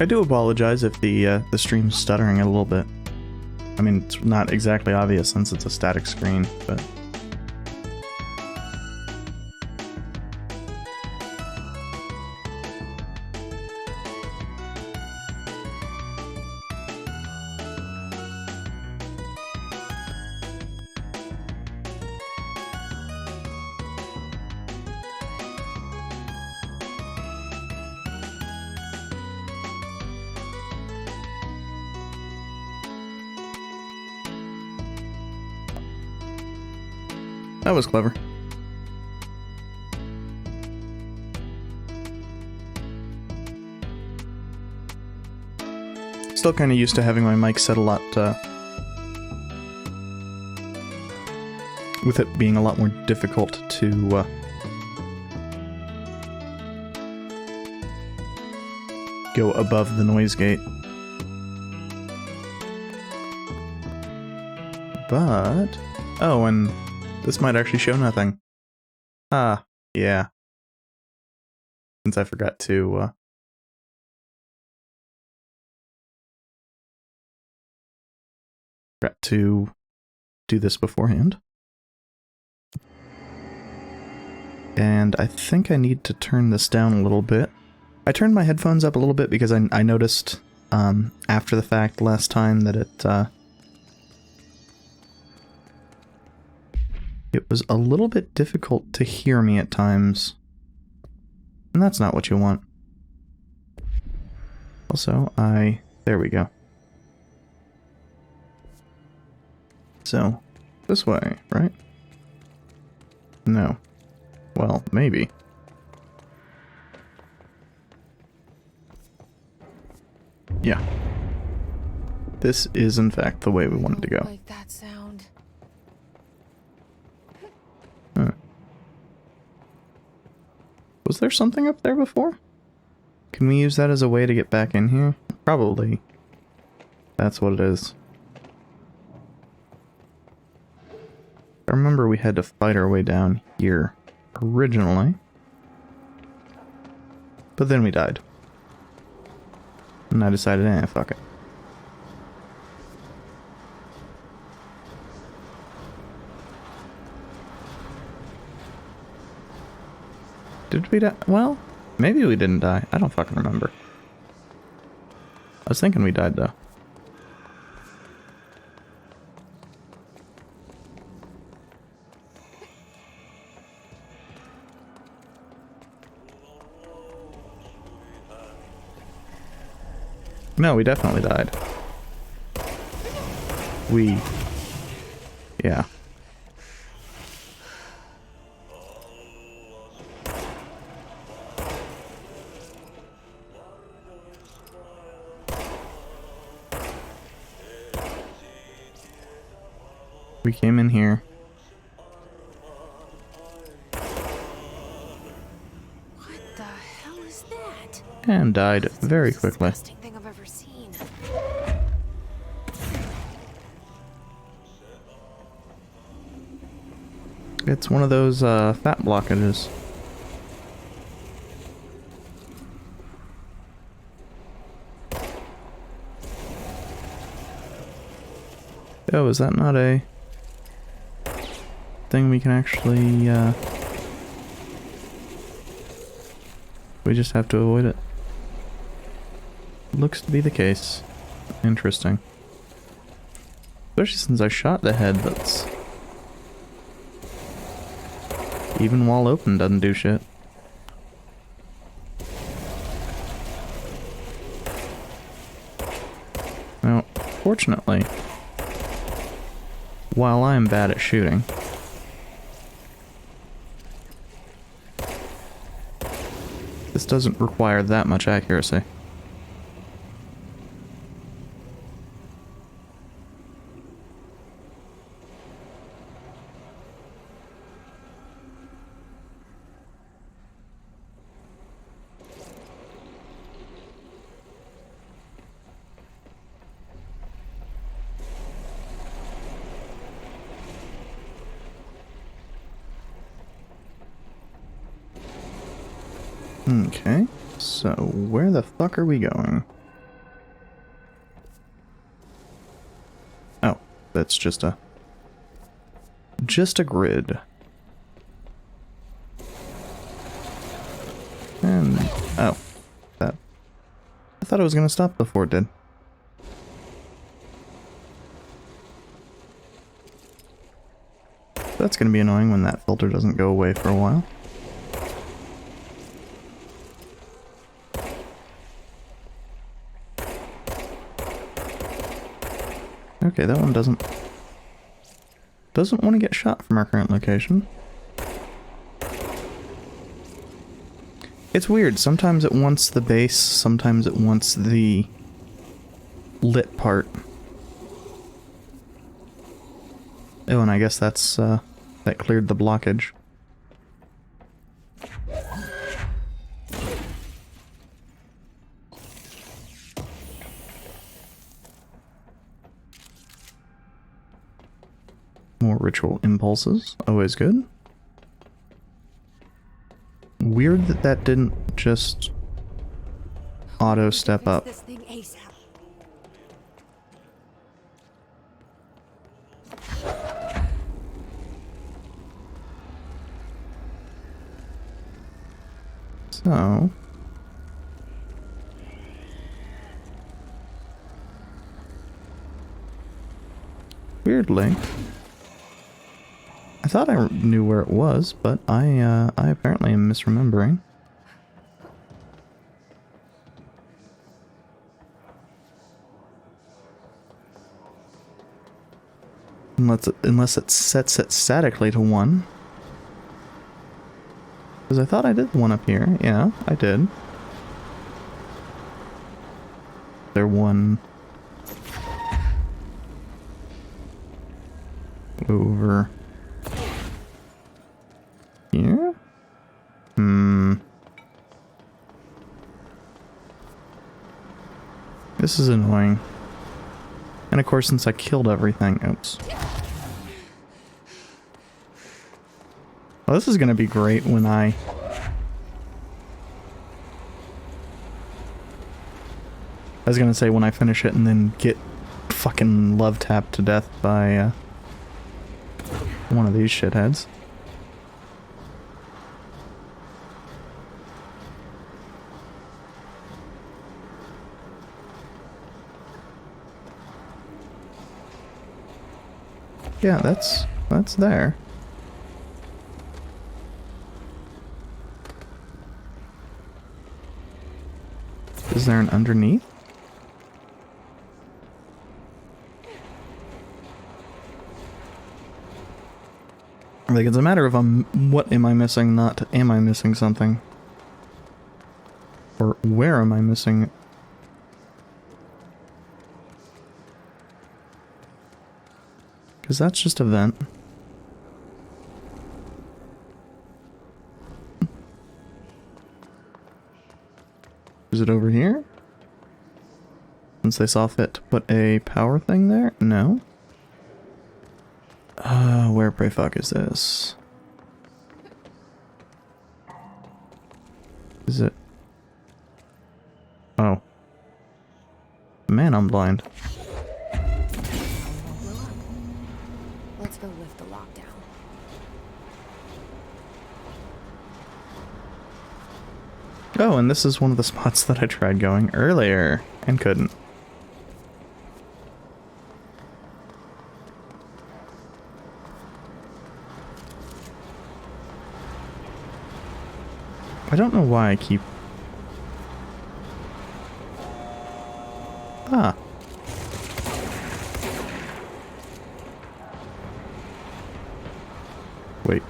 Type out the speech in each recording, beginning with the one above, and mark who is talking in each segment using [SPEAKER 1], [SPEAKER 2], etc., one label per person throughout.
[SPEAKER 1] I do apologize if the stream's stuttering a little bit. I mean, it's not exactly obvious since it's a static screen, but... That was clever. Still kind of used to having my mic set a lot, with it being a lot more difficult to, go above the noise gate. But... oh, and this might actually show nothing. Ah, yeah. Since I forgot to, do this beforehand. And I think I need to turn this down a little bit. I turned my headphones up a little bit because I noticed, after the fact last time that it was a little bit difficult to hear me at times. And that's not what you want. Also, there we go. So, this way, right? No. Well, maybe. Yeah. This is, in fact, the way we wanted to go.
[SPEAKER 2] Like that sound.
[SPEAKER 1] Huh. Was there something up there before? Can we use that as a way to get back in here? Probably. That's what it is. I remember we had to fight our way down here originally. But then we died. And I decided, fuck it. Did we die? Well, maybe we didn't die. I don't fucking remember. I was thinking we died, though. No, we definitely died. Yeah. We came in here.
[SPEAKER 2] What the hell is that?
[SPEAKER 1] And died very quickly.
[SPEAKER 2] Disgusting thing I've ever seen.
[SPEAKER 1] It's one of those fat blockages. Oh, is that not a thing we can actually, we just have to avoid it? Looks to be the case. Interesting. Especially since I shot the head that's... even while open doesn't do shit. Now, fortunately, while I'm bad at shooting, this doesn't require that much accuracy. Okay, so where the fuck are we going? that's just a grid. And oh, that I thought it was gonna stop before it did. That's gonna be annoying when that filter doesn't go away for a while. Okay, that one doesn't want to get shot from our current location. It's weird. Sometimes it wants the base, sometimes it wants the lit part. Oh, and I guess that's that cleared the blockage. More ritual impulses, always good. Weird that that didn't just auto step up.
[SPEAKER 2] This thing ASAP.
[SPEAKER 1] So weirdly, I thought I knew where it was, but I apparently am misremembering. Unless it sets it statically to 1. Because I thought I did one up here. Yeah, I did. There one over here? This is annoying. And of course, since I killed everything, oops. Well, this is gonna be great when I was gonna say when I finish it and then get fucking love tapped to death by one of these shitheads. Yeah, that's there. Is there an underneath? Like, it's a matter of what am I missing, not am I missing something? Or where am I missing it? Because that's just a vent. Is it over here? Since they saw fit to put a power thing there? No. Where pray fuck is this? Is it? Oh. Man, I'm blind.
[SPEAKER 2] Let's go lift the lockdown.
[SPEAKER 1] Oh, and this is one of the spots that I tried going earlier and couldn't. I don't know why I keep... Ah. Wait.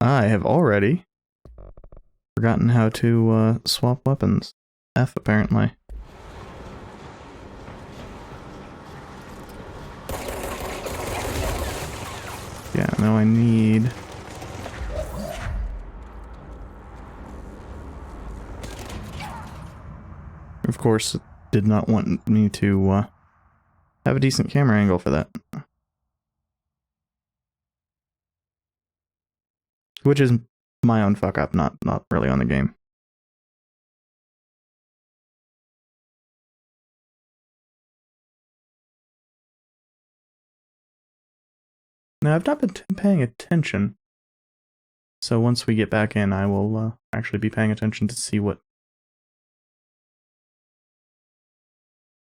[SPEAKER 1] I have already forgotten how to swap weapons. F, apparently. Yeah, now I need... Of course, it did not want me to have a decent camera angle for that. Which is my own fuck up, not really on the game. Now, I've not been paying attention. So once we get back in, I will actually be paying attention to see what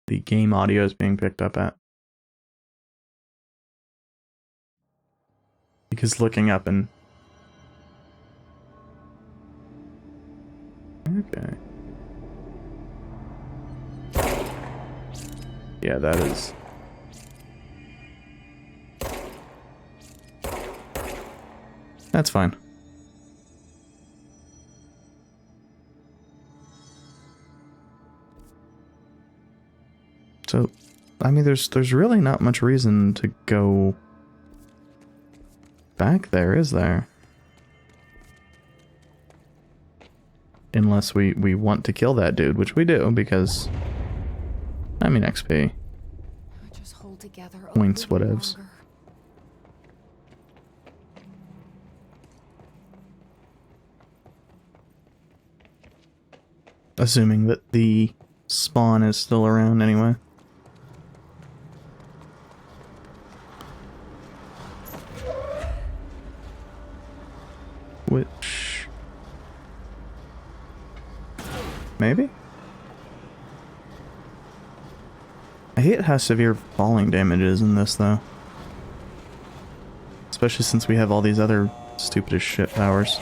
[SPEAKER 1] the game audio is being picked up at. Because looking up and... Okay. Yeah, that is... That's fine. So, I mean, there's really not much reason to go back there, is there? Unless we want to kill that dude, which we do, because... I mean, XP.
[SPEAKER 2] Just hold together a
[SPEAKER 1] Points,
[SPEAKER 2] little
[SPEAKER 1] whatevs.
[SPEAKER 2] longer.
[SPEAKER 1] Assuming that the spawn is still around anyway. Which... Maybe? I hate how severe falling damage is in this, though. Especially since we have all these other stupid as shit powers.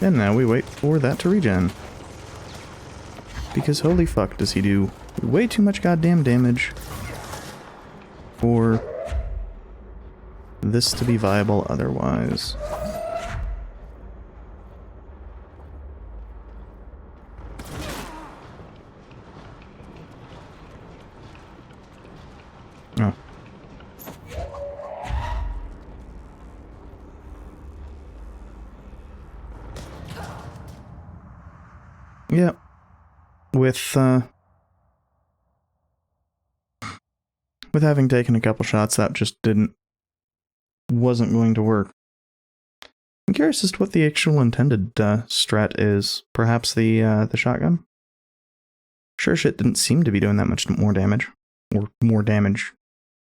[SPEAKER 1] And now we wait for that to regen. Because holy fuck does he do way too much goddamn damage for this to be viable otherwise. Oh. Yeah. With having taken a couple shots, that just wasn't going to work. I'm curious as to what the actual intended strat is. Perhaps the shotgun? Sure shit didn't seem to be doing that much more damage. Or more damage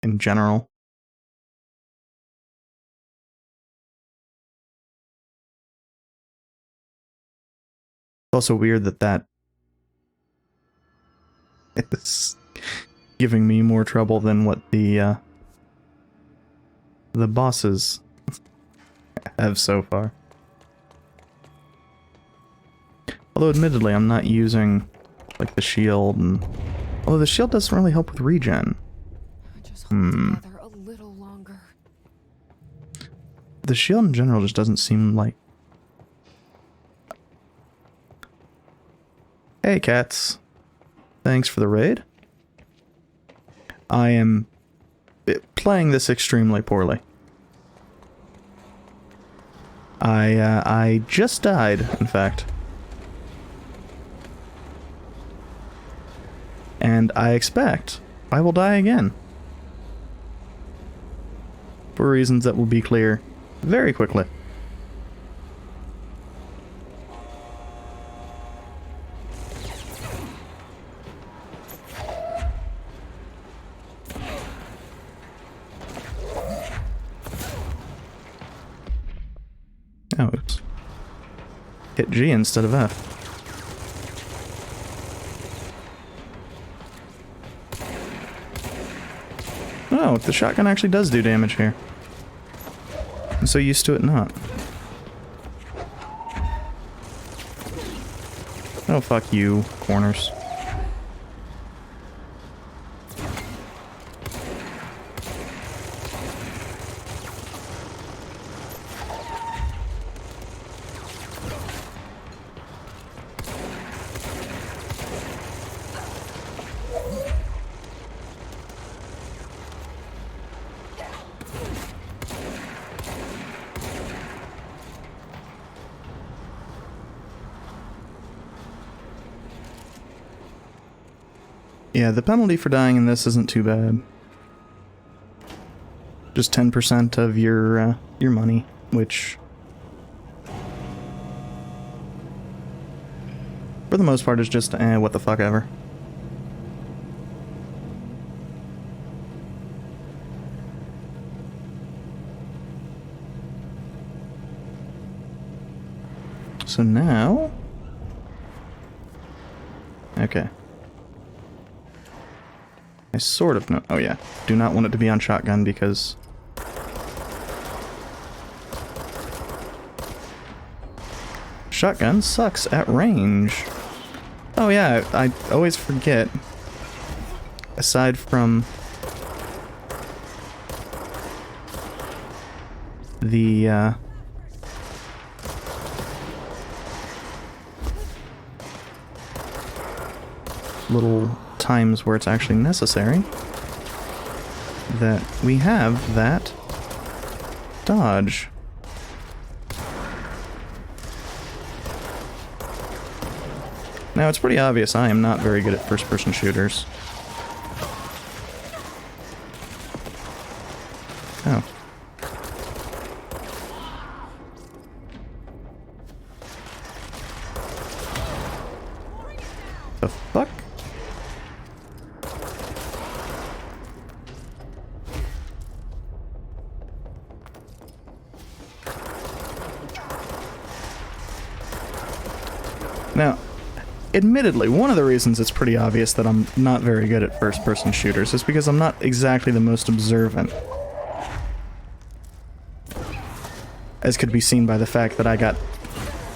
[SPEAKER 1] in general. It's also weird that is giving me more trouble than what the bosses have so far. Although admittedly, I'm not using like the shield, and although the shield doesn't really help with regen.
[SPEAKER 2] Just hold together a little longer.
[SPEAKER 1] The shield in general just doesn't seem like... Hey cats. Thanks for the raid. I am playing this extremely poorly. I just died, in fact. And I expect I will die again. For reasons that will be clear very quickly. Oh, oops. Hit G instead of F. Oh, the shotgun actually does do damage here. I'm so used to it not. Oh, fuck you, corners. Yeah, the penalty for dying in this isn't too bad. Just 10% of your money, which for the most part is just what the fuck ever. So now, okay. I sort of know. Oh yeah, do not want it to be on shotgun because shotgun sucks at range. Oh yeah, I always forget. Aside from the little times where it's actually necessary, that we have that dodge. Now, it's pretty obvious I am not very good at first-person shooters. Oh. The fuck? Now, admittedly, one of the reasons it's pretty obvious that I'm not very good at first-person shooters is because I'm not exactly the most observant. As could be seen by the fact that I got,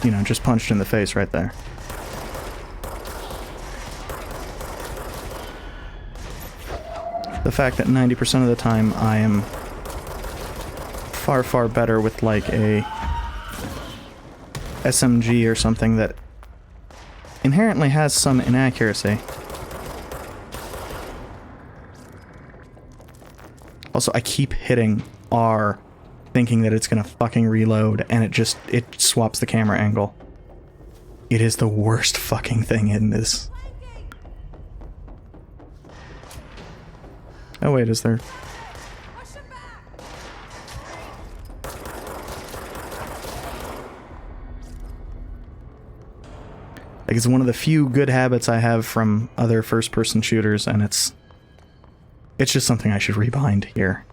[SPEAKER 1] you know, just punched in the face right there. The fact that 90% of the time I am far, far better with, like, a SMG or something that inherently has some inaccuracy. Also, I keep hitting R thinking that it's gonna fucking reload, and it swaps the camera angle. It is the worst fucking thing in this. Oh wait, is there... Like, it's one of the few good habits I have from other first-person shooters, and it's just something I should rebind here.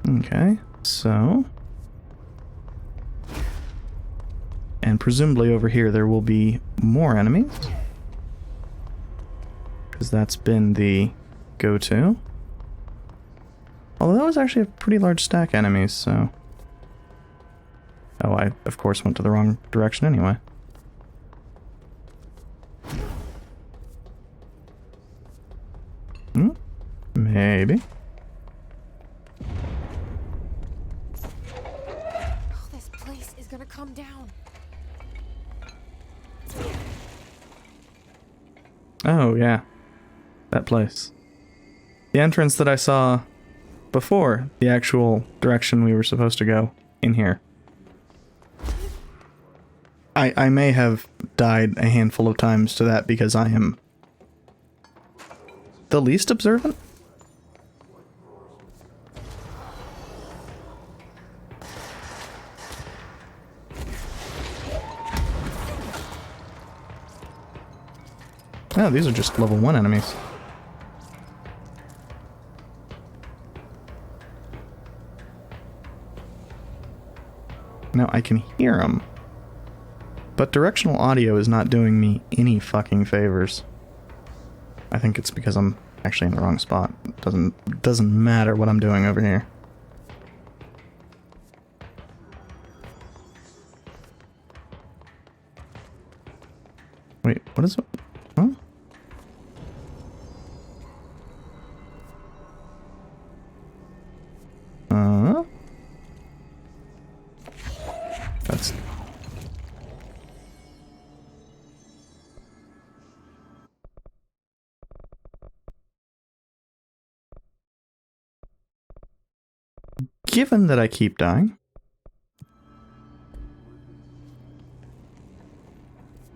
[SPEAKER 1] Okay, so... And presumably over here there will be more enemies. Because that's been the go-to. Although that was actually a pretty large stack enemies, so... Oh, I, of course, went to the wrong direction anyway. Hmm? Maybe.
[SPEAKER 2] Oh, this place is gonna come down.
[SPEAKER 1] Oh, yeah. That place. The entrance that I saw before the actual direction we were supposed to go in here. I may have died a handful of times to that because I am the least observant? Oh, these are just level 1 enemies. Now I can hear them, but directional audio is not doing me any fucking favors. I think it's because I'm actually in the wrong spot. It doesn't matter what I'm doing over here. Wait, what is it? Huh? That's... Given that I keep dying,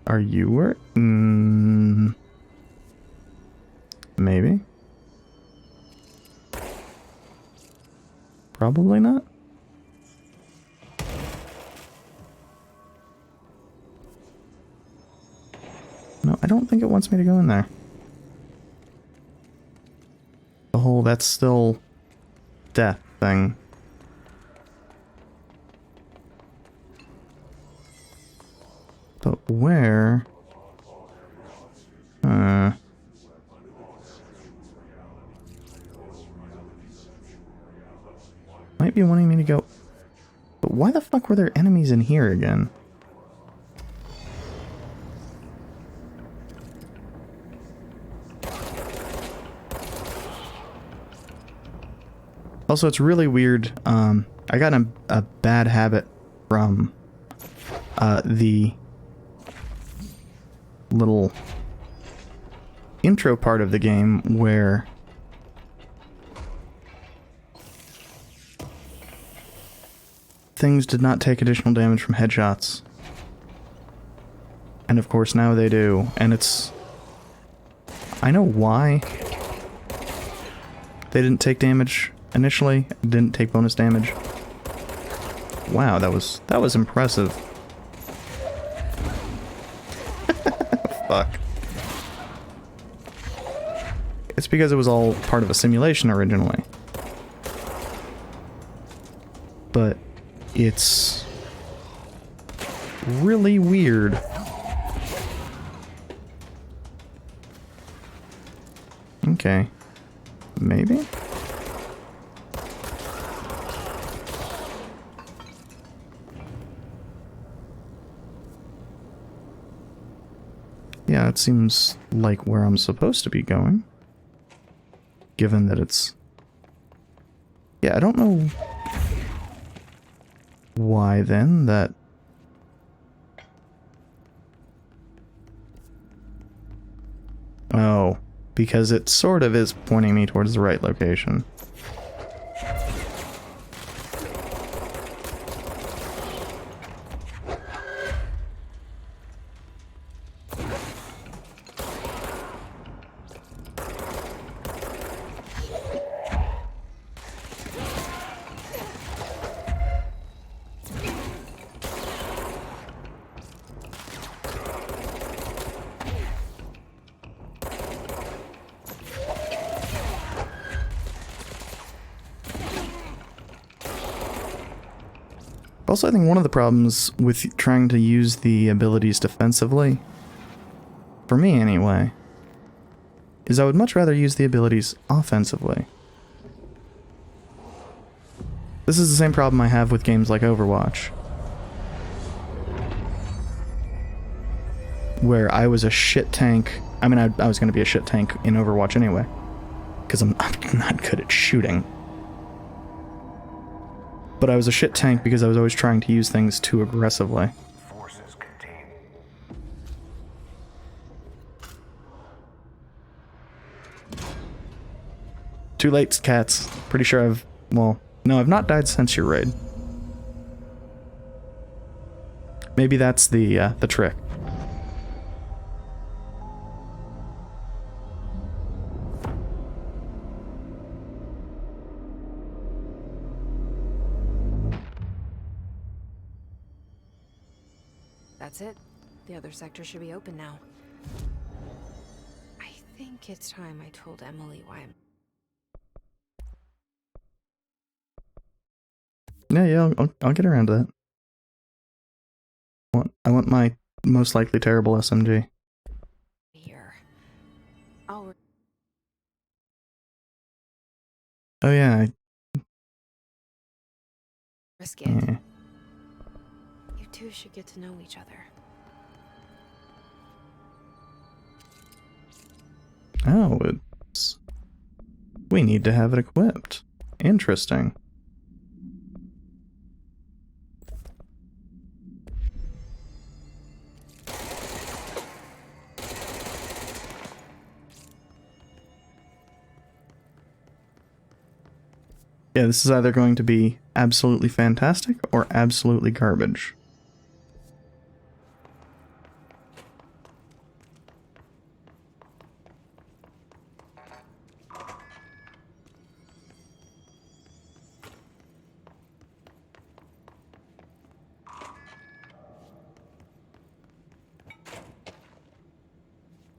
[SPEAKER 1] Are you worth? Maybe. Probably not. No, I don't think it wants me to go in there. The whole that's still death thing. But where? Might be wanting me to go. But why the fuck were there enemies in here again? Also, it's really weird. I got a bad habit from the little intro part of the game where things did not take additional damage from headshots. And of course now they do. And it's... I know why they didn't take damage initially. Didn't take bonus damage. Wow, that was impressive. Fuck. It's because it was all part of a simulation originally. But it's really weird. Okay. Maybe? Yeah, it seems like where I'm supposed to be going. Given that it's... Yeah, I don't know why then that... Oh, because it sort of is pointing me towards the right location. Also, I think one of the problems with trying to use the abilities defensively, for me anyway, is I would much rather use the abilities offensively. This is the same problem I have with games like Overwatch, where I was a shit tank. I mean, I was going to be a shit tank in Overwatch anyway, because I'm not good at shooting. But I was a shit tank because I was always trying to use things too aggressively.
[SPEAKER 3] Forces contained.
[SPEAKER 1] Too late, cats. Pretty sure I've... Well, no, I've not died since your raid. Maybe that's the trick.
[SPEAKER 2] That's it. The other sector should be open now. I think it's time I told Emily why I'm...
[SPEAKER 1] Yeah, I'll get around to that. I want my most likely terrible SMG.
[SPEAKER 2] here. I'll...
[SPEAKER 1] Oh yeah,
[SPEAKER 2] risk it.
[SPEAKER 1] yeah.
[SPEAKER 2] You two should get to know each other.
[SPEAKER 1] Oh, it's... We need to have it equipped. Interesting. Yeah, this is either going to be absolutely fantastic or absolutely garbage.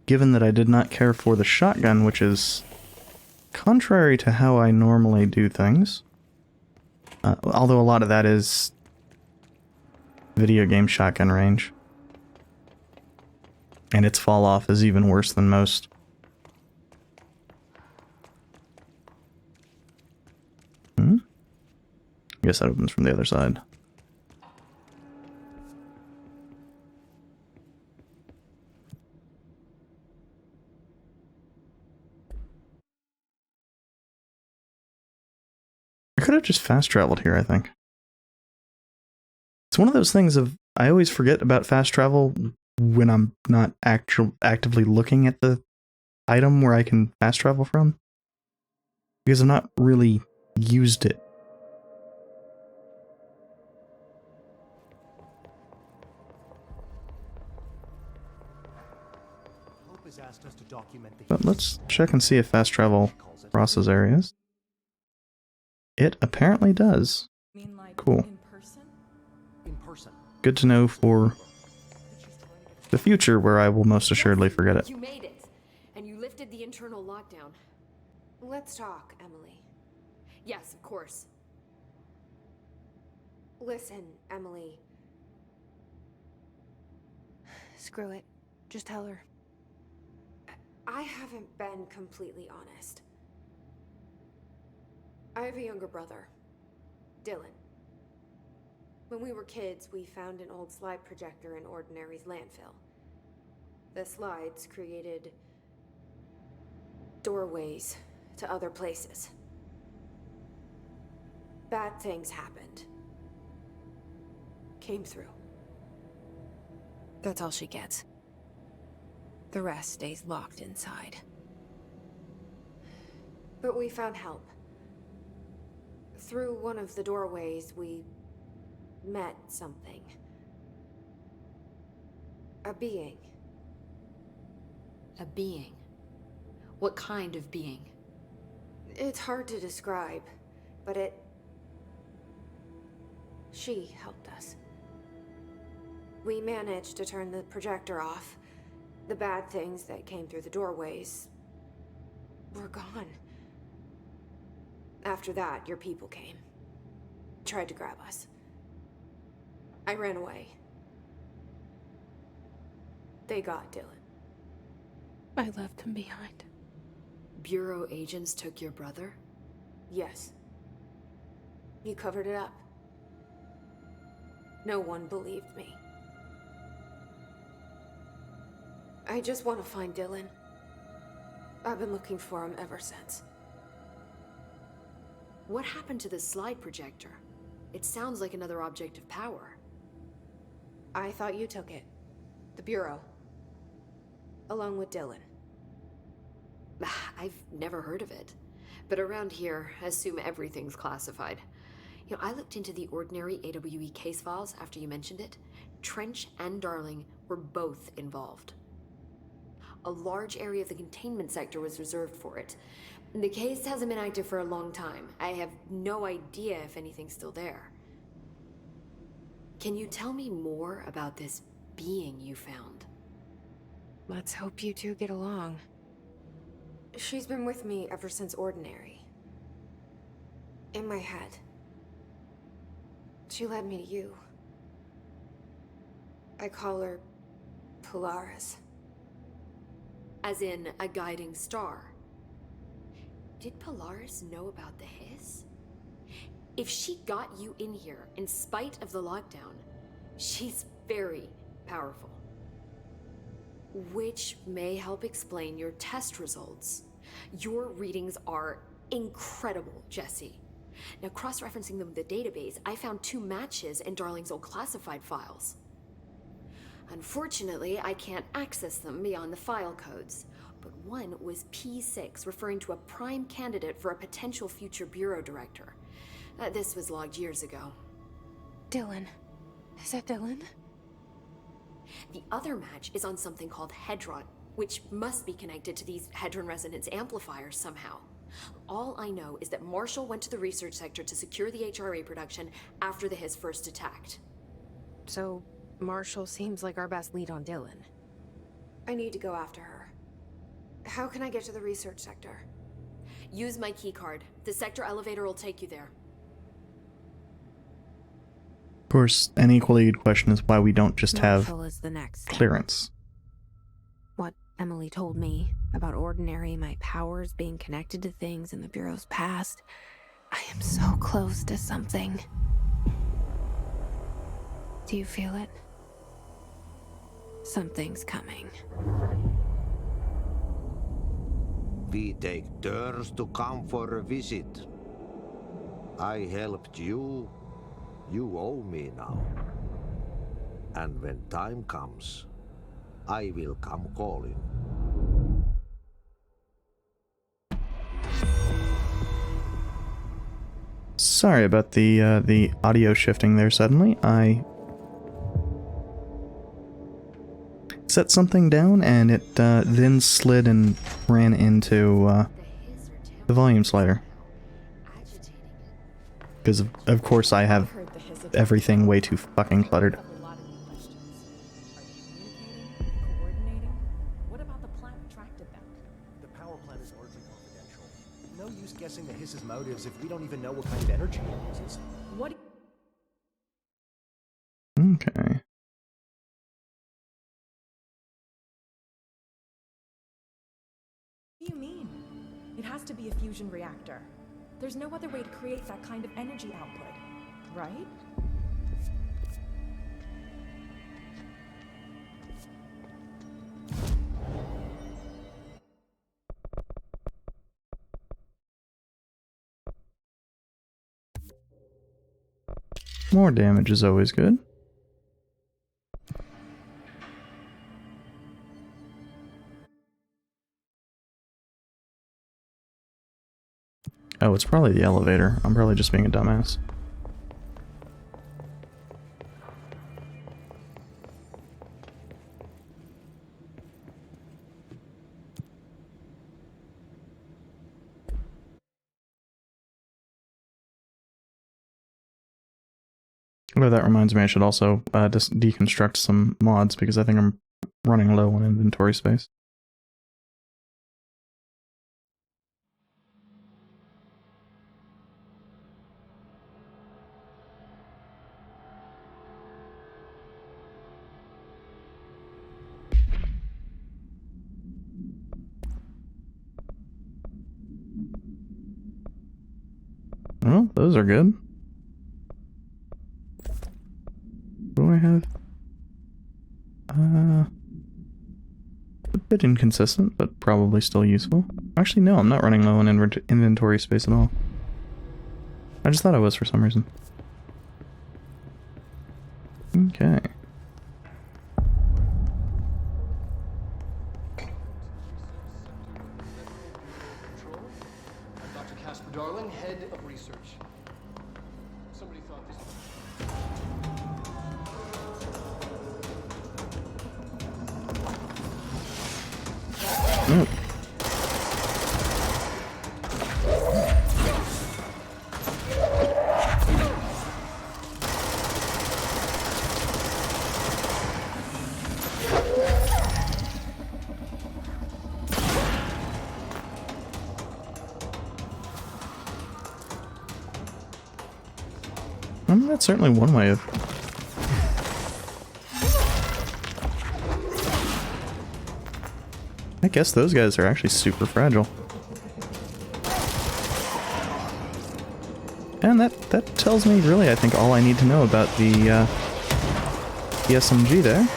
[SPEAKER 1] given that I did not care for the shotgun, which is contrary to how I normally do things. Although a lot of that is video game shotgun range. And its fall off is even worse than most. I guess that opens from the other side. I could have just fast traveled here, I think. It's one of those things of, I always forget about fast travel when I'm not actively looking at the item where I can fast travel from. Because I've not really used it. But let's check and see if fast travel crosses areas. It apparently does. Cool. Good to know for the future, where I will most assuredly forget it.
[SPEAKER 3] You made it, and you lifted the internal lockdown.
[SPEAKER 2] Let's talk, Emily.
[SPEAKER 3] Yes, of course.
[SPEAKER 2] Listen, Emily. Screw it. Just tell her. I haven't been completely honest. I have a younger brother, Dylan. When we were kids, we found an old slide projector in Ordinary's landfill. The slides created doorways to other places. Bad things happened. Came through. That's all she gets. The rest stays locked inside. But we found help. Through one of the doorways, we met something. A being.
[SPEAKER 3] A being? What kind of being?
[SPEAKER 2] It's hard to describe, but she helped us. We managed to turn the projector off. The bad things that came through the doorways were gone. After that, your people came. Tried to grab us. I ran away. They got Dylan. I left him behind.
[SPEAKER 3] Bureau agents took your brother?
[SPEAKER 2] Yes. You covered it up. No one believed me. I just want to find Dylan. I've been looking for him ever since.
[SPEAKER 3] What happened to the slide projector? It sounds like another object of power.
[SPEAKER 2] I thought you took it. The Bureau. Along with Dylan.
[SPEAKER 3] I've never heard of it. But around here, I assume everything's classified. You know, I looked into the Ordinary AWE case files after you mentioned it. Trench and Darling were both involved. A large area of the containment sector was reserved for it. The case hasn't been active for a long time. I have no idea if anything's still there. Can you tell me more about this being you found?
[SPEAKER 2] Let's hope you two get along. She's been with me ever since Ordinary. In my head. She led me to you. I call her Polaris.
[SPEAKER 3] As in a guiding star. Did Polaris know about the hiss? If she got you in here in spite of the lockdown, she's very powerful. Which may help explain your test results. Your readings are incredible, Jesse. Now, cross-referencing them with the database, I found 2 matches in Darling's old classified files. Unfortunately, I can't access them beyond the file codes, but one was P6, referring to a prime candidate for a potential future bureau director. This was logged years ago.
[SPEAKER 2] Dylan. Is that Dylan?
[SPEAKER 3] The other match is on something called Hedron, which must be connected to these Hedron resonance amplifiers somehow. All I know is that Marshall went to the research sector to secure the HRA production after the hiss first attacked.
[SPEAKER 2] So, Marshall seems like our best lead on Dylan. I need to go after her. How can I get to the research sector?
[SPEAKER 3] Use my keycard. The sector elevator will take you there.
[SPEAKER 1] Of course, an equally good question is why we don't just have
[SPEAKER 2] Marshall is the next.
[SPEAKER 1] clearance.
[SPEAKER 2] What Emily told me about Ordinary, my powers being connected to things in the Bureau's past. I am so close to something. Do you feel it? Something's coming.
[SPEAKER 4] We take turns to come for a visit. I helped you. You owe me now. And when time comes, I will come calling.
[SPEAKER 1] Sorry about the audio shifting there suddenly. I set something down and it then slid and ran into the volume slider. Because of course I have everything way too fucking cluttered.
[SPEAKER 5] What about the plant attracted them? The power plant is largely confidential. No use guessing the hiss's motives if we don't even know what kind of energy it uses. What
[SPEAKER 1] Okay.
[SPEAKER 6] do you mean? It has to be a fusion reactor. There's no other way to create that kind of energy output, right?
[SPEAKER 1] More damage is always good. Oh, it's probably the elevator. I'm probably just being a dumbass. Oh, that reminds me, I should also just deconstruct some mods because I think I'm running low on inventory space. Well, those are good. What do I have? A bit inconsistent, but probably still useful. Actually, no, I'm not running low on inventory space at all. I just thought I was for some reason. Okay.
[SPEAKER 7] Dr. Casper Darling, head of research. Somebody thought this.
[SPEAKER 1] Oh. That's certainly one way of... I guess those guys are actually super fragile. And that tells me really, I think, all I need to know about the SMG there.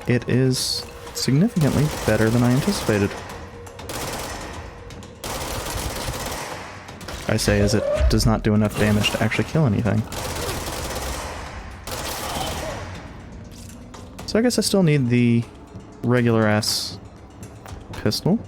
[SPEAKER 1] It is significantly better than I anticipated. I say as it does not do enough damage to actually kill anything. So I guess I still need the regular ass pistol.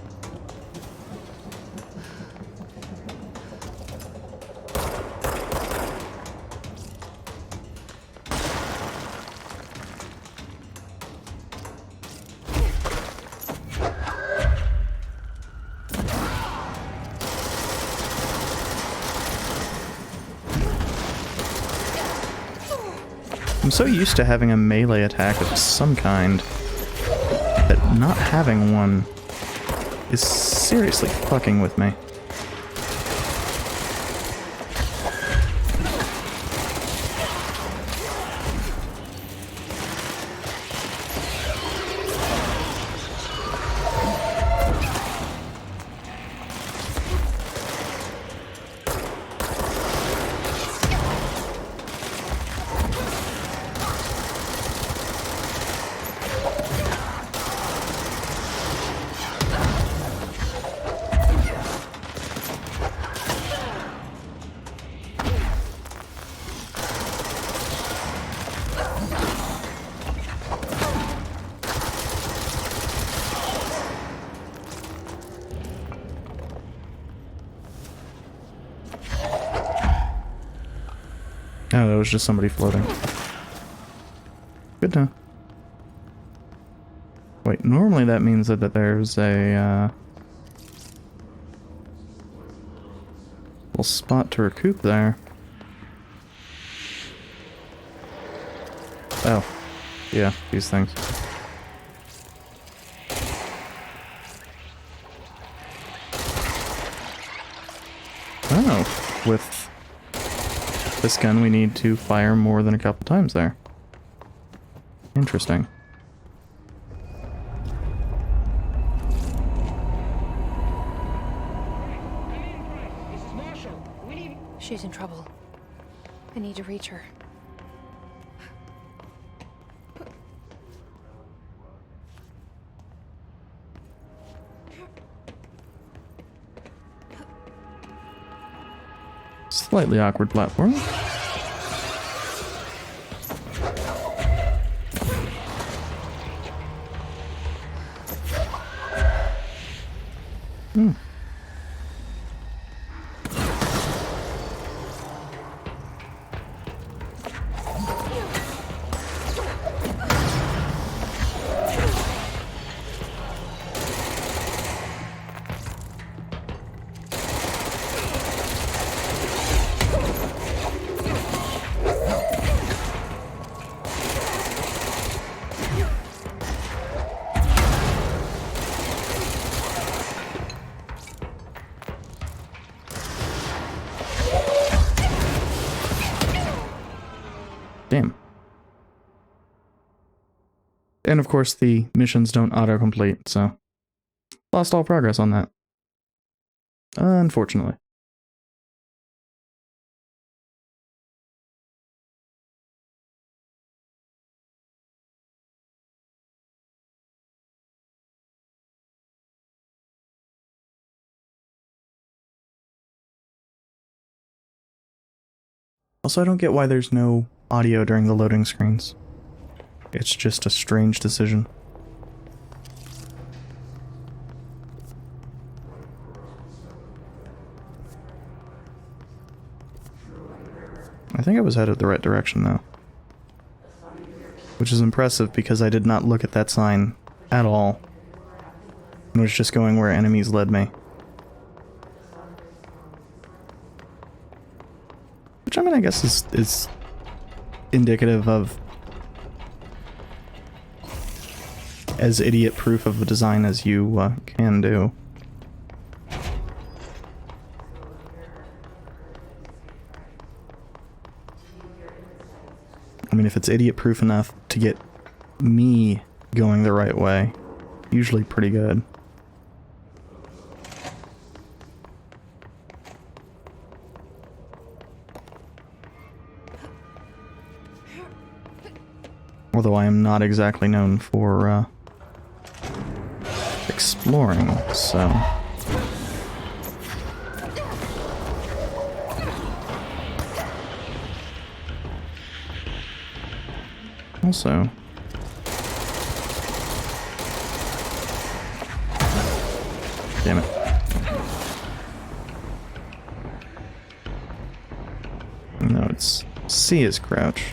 [SPEAKER 1] I'm so used to having a melee attack of some kind that not having one is seriously fucking with me. Oh, that was just somebody floating. Good to know. Wait, normally that means that there's a little spot to recoup there. Oh, yeah, these things. Oh, with this gun we need to fire more than a couple times there. Interesting.
[SPEAKER 2] She's in trouble. I need to reach her.
[SPEAKER 1] Slightly awkward platform. Hmm. Damn. And of course the missions don't auto-complete, so lost all progress on that. Unfortunately. Also, I don't get why there's no audio during the loading screens. It's just a strange decision. I think I was headed the right direction, though. Which is impressive because I did not look at that sign at all. I was just going where enemies led me. Which, I mean, I guess is indicative of as idiot-proof of a design as you can do. I mean, if it's idiot-proof enough to get me going the right way, usually pretty good. Although I am not exactly known for exploring, so... Also... Damn it. No, it's C is crouch.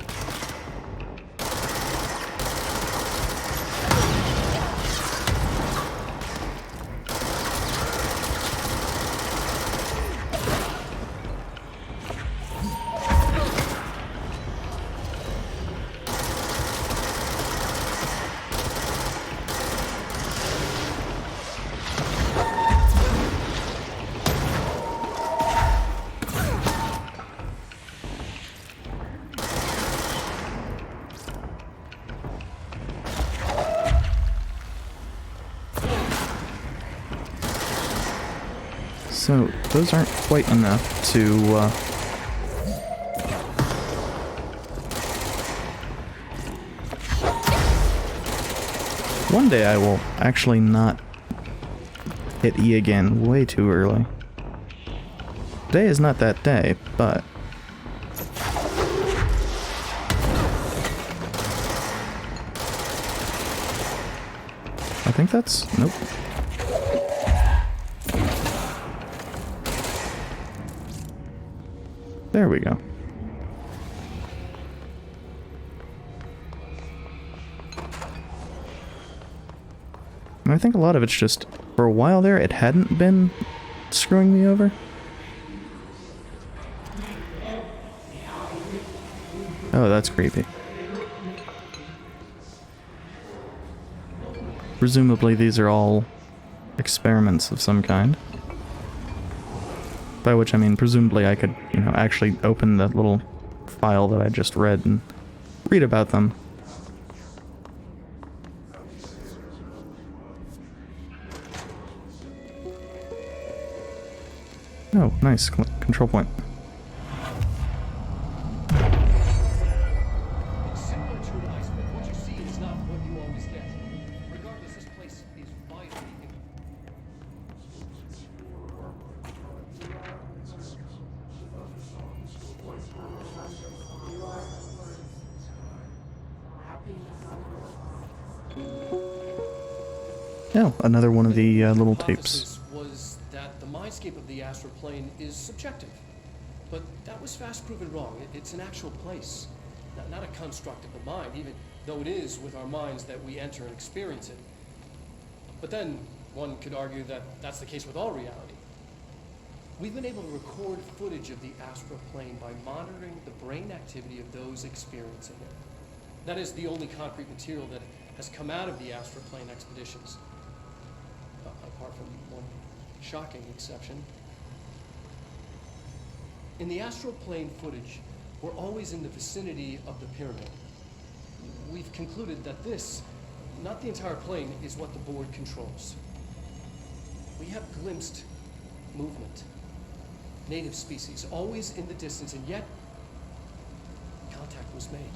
[SPEAKER 1] So, those aren't quite enough to, One day I will actually not hit E again way too early. Today is not that day, but... I think that's... nope. There we go. And I think a lot of it's just, for a while there, it hadn't been screwing me over. Oh, that's creepy. Presumably these are all experiments of some kind. By which I mean, presumably I could, you know, actually open the little file that I just read and read about them. Oh, nice. Control point.
[SPEAKER 7] It's similar to an iceberg. What you see is not what you always get. Regardless, this place is vitally
[SPEAKER 1] Oh, another one of the little tapes.
[SPEAKER 7] hypothesis was that the mindscape of the astral plane is subjective. But that was fast proven wrong. It's an actual place, not a construct of the mind, even though it is with our minds that we enter and experience it. But then one could argue that that's the case with all reality. We've been able to record footage of the astral plane by monitoring the brain activity of those experiencing it. That is the only concrete material that has come out of the astral plane expeditions. Apart from one shocking exception. In the astral plane footage, we're always in the vicinity of the pyramid. We've concluded that this, not the entire plane, is what the board controls. We have glimpsed movement, native species, always in the distance, and yet contact was made.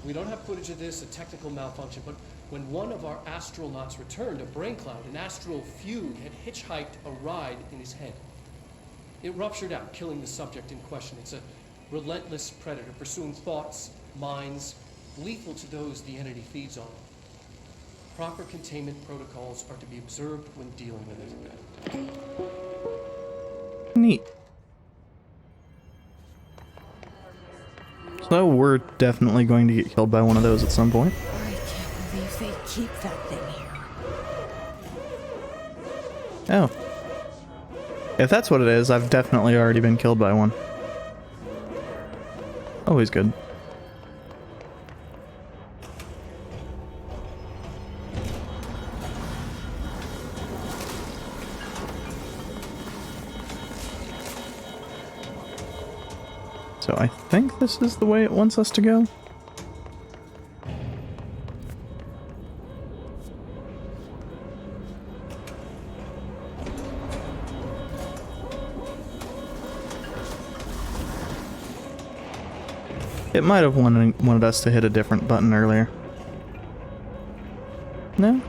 [SPEAKER 7] We don't have footage of this, a technical malfunction, but when one of our astronauts returned, a brain cloud, an astral fugue, had hitchhiked a ride in his head. It ruptured out, killing the subject in question. It's a relentless predator, pursuing thoughts, minds, lethal to those the entity feeds on. Proper containment protocols are to be observed when dealing with it.
[SPEAKER 1] Neat. So we're definitely going to get killed by one of those at some point.
[SPEAKER 8] I can't believe they keep that thing here.
[SPEAKER 1] Oh. If that's what it is, I've definitely already been killed by one. Always good. So I think this is the way it wants us to go. It might have wanted us to hit a different button earlier. No?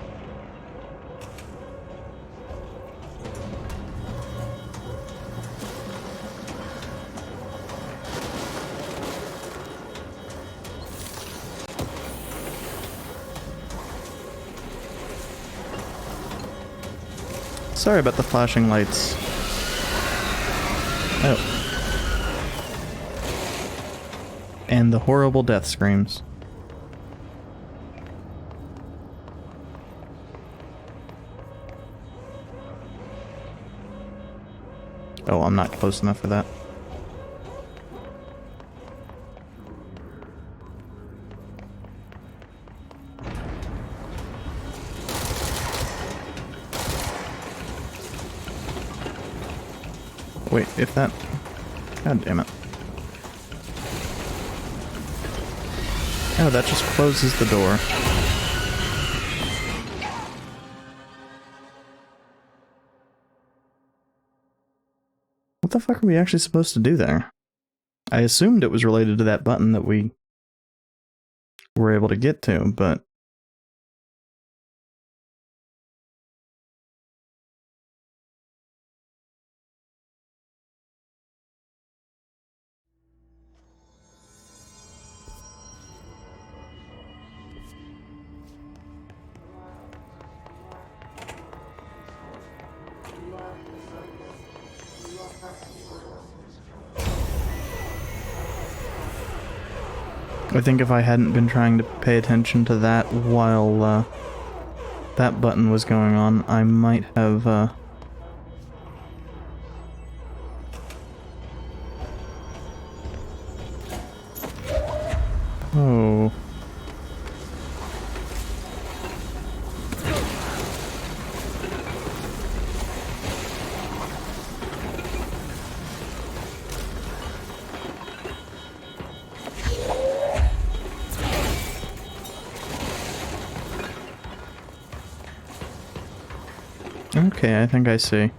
[SPEAKER 1] Sorry about the flashing lights. Oh. And the horrible death screams. Oh, I'm not close enough for that. Wait, if that... God damn it. Oh, that just closes the door. the fuck are we actually supposed to do there? I assumed it was related to that button that we were able to get to, but... I think if I hadn't been trying to pay attention to that while that button was going on, I might have oh. Okay, I think I see.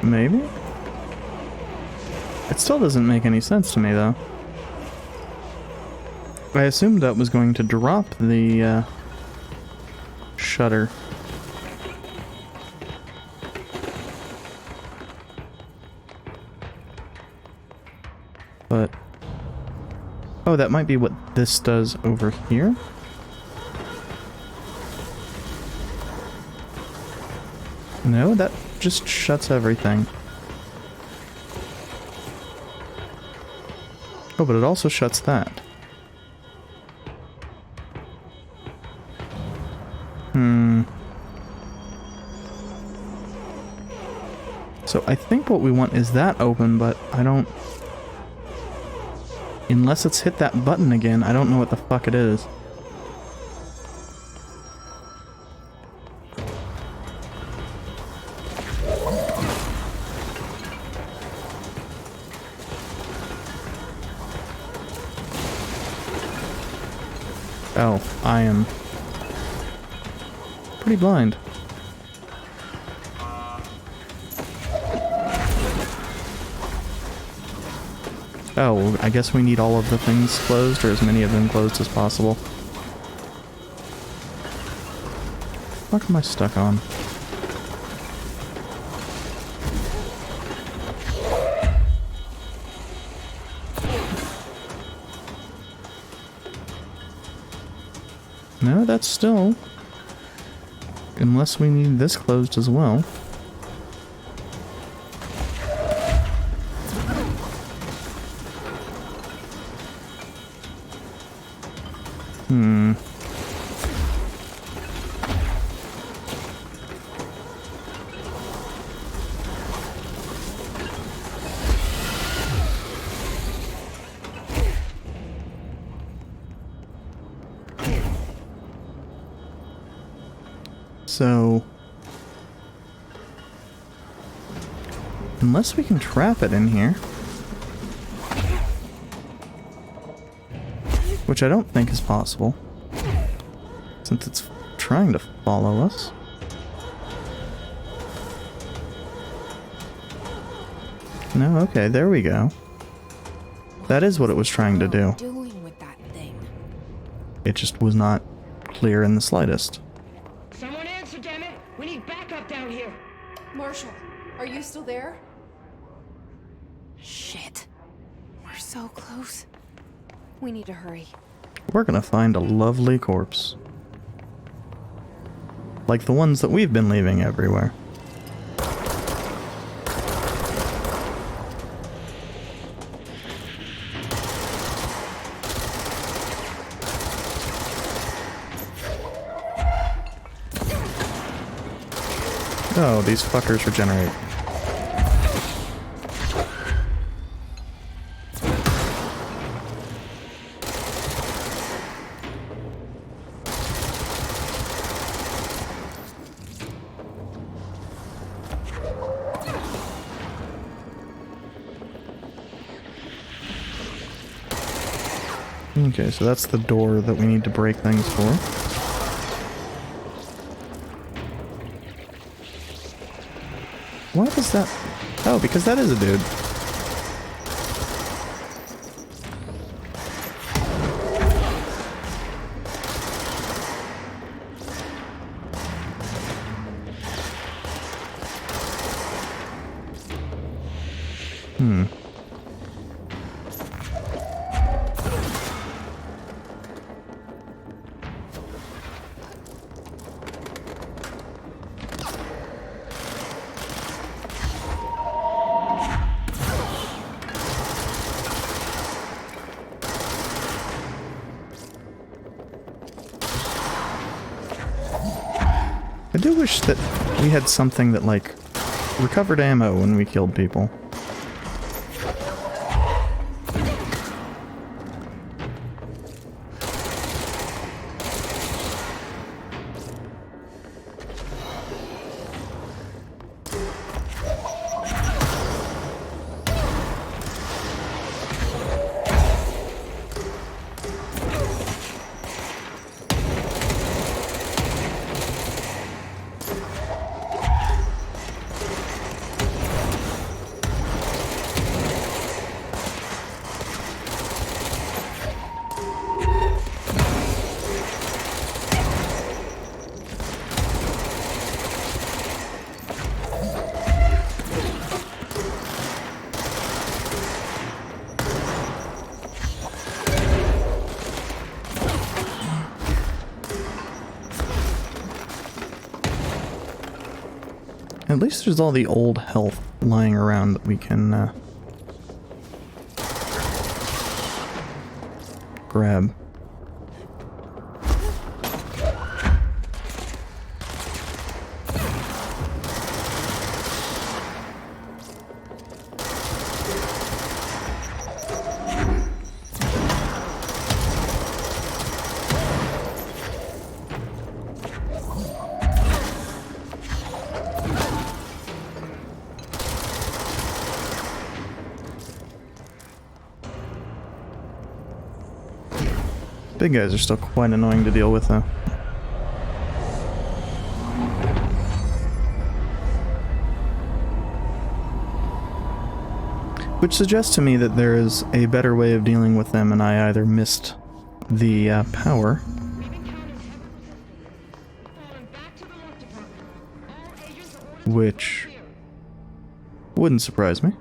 [SPEAKER 1] Maybe? It still doesn't make any sense to me, though. I assumed that was going to drop the shutter. But... oh, that might be what this does over here? No, that just shuts everything. Oh, but it also shuts that. So I think what we want is that open, but I don't... unless it's hit that button again, I don't know what the fuck it is. Oh, I am pretty blind. Oh, I guess we need all of the things closed, or as many of them closed as possible. What am I stuck on? No, that's still... unless we need this closed as well. So... unless we can trap it in here... which I don't think is possible, since it's trying to follow us. No, okay, there we go. That is what it was trying to do.
[SPEAKER 8] Doing with that thing?
[SPEAKER 1] It just was not clear in the slightest.
[SPEAKER 9] Someone answer, damn it! We need backup down here!
[SPEAKER 2] Marshall, are you still there?
[SPEAKER 8] Shit. We're so close. We need to hurry.
[SPEAKER 1] We're gonna find a lovely corpse. Like the ones that we've been leaving everywhere. Oh, these fuckers regenerate. Okay, so that's the door that we need to break things for. Why does that... Oh, because that is a dude. I do wish that we had something that, like, recovered ammo when we killed people. At least there's all the old health lying around that we can grab. Big guys are still quite annoying to deal with, though. Which suggests to me that there is a better way of dealing with them, and I either missed the power, which wouldn't surprise me.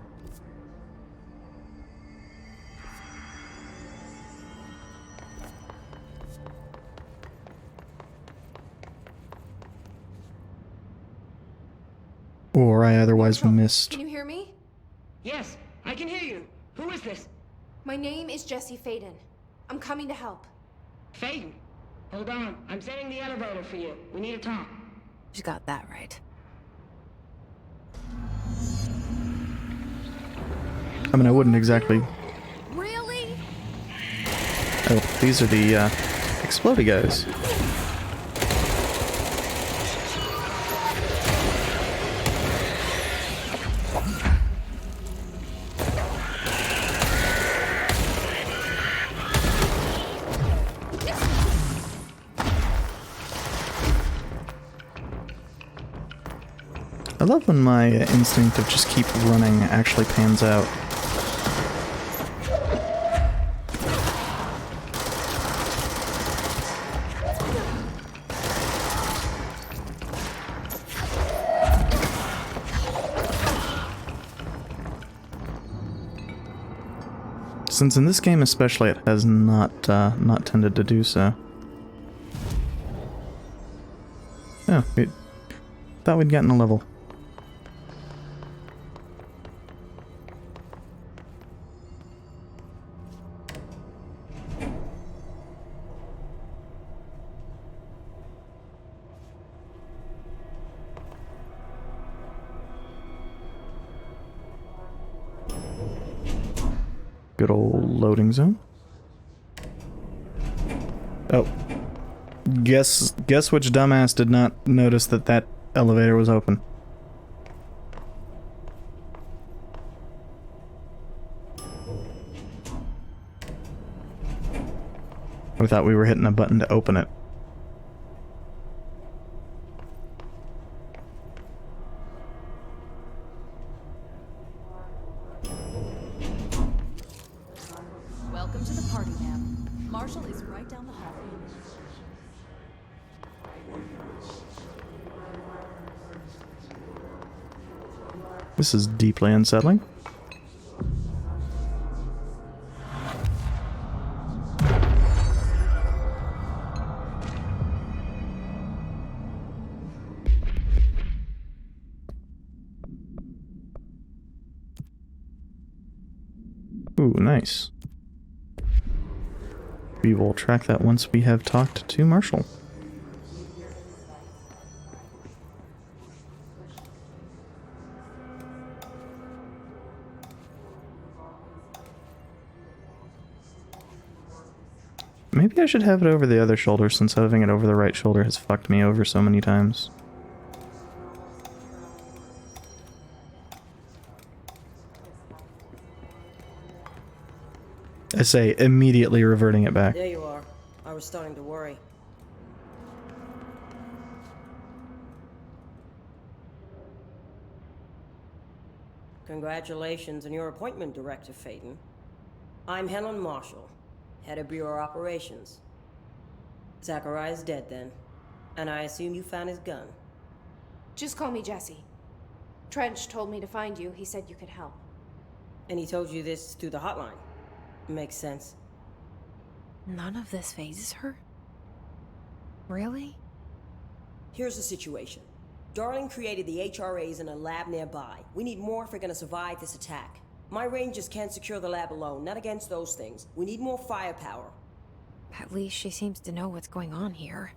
[SPEAKER 1] Or I otherwise missed.
[SPEAKER 2] Can you hear me?
[SPEAKER 9] Yes, I can hear you. Who is this?
[SPEAKER 2] My name is Jesse Faden. I'm coming to help.
[SPEAKER 9] Faden. Hold on. I'm setting the elevator for you. We need to talk.
[SPEAKER 8] You got that right.
[SPEAKER 1] I mean, I wouldn't exactly...
[SPEAKER 2] Really?
[SPEAKER 1] Oh, these are the, explodey guys. I love when my instinct of just keep running actually pans out. Since in this game especially it has not tended to do so. Oh, thought we'd gotten a level. Good old loading zone. Oh. Guess which dumbass did not notice that that elevator was open. We thought we were hitting a button to open it.
[SPEAKER 6] Welcome to the party, ma'am. Marshall is right down the hall.
[SPEAKER 1] This is deeply unsettling. Ooh, nice. We will track that once we have talked to Marshall. Maybe I should have it over the other shoulder, since having it over the right shoulder has fucked me over so many times. I say, immediately reverting it back.
[SPEAKER 9] There you are. I was starting to worry. Congratulations on your appointment, Director Phaeton. I'm Helen Marshall, head of Bureau Operations. Zachariah's dead then, and I assume you found his gun.
[SPEAKER 2] Just call me Jesse. Trench told me to find you. He said you could help.
[SPEAKER 9] And he told you this through the hotline. Makes sense.
[SPEAKER 8] None of this phases her? Really?
[SPEAKER 9] Here's the situation. Darling created the HRAs in a lab nearby. We need more if we're gonna survive this attack. My rangers can't secure the lab alone, not against those things. We need more firepower.
[SPEAKER 8] At least she seems to know what's going on here.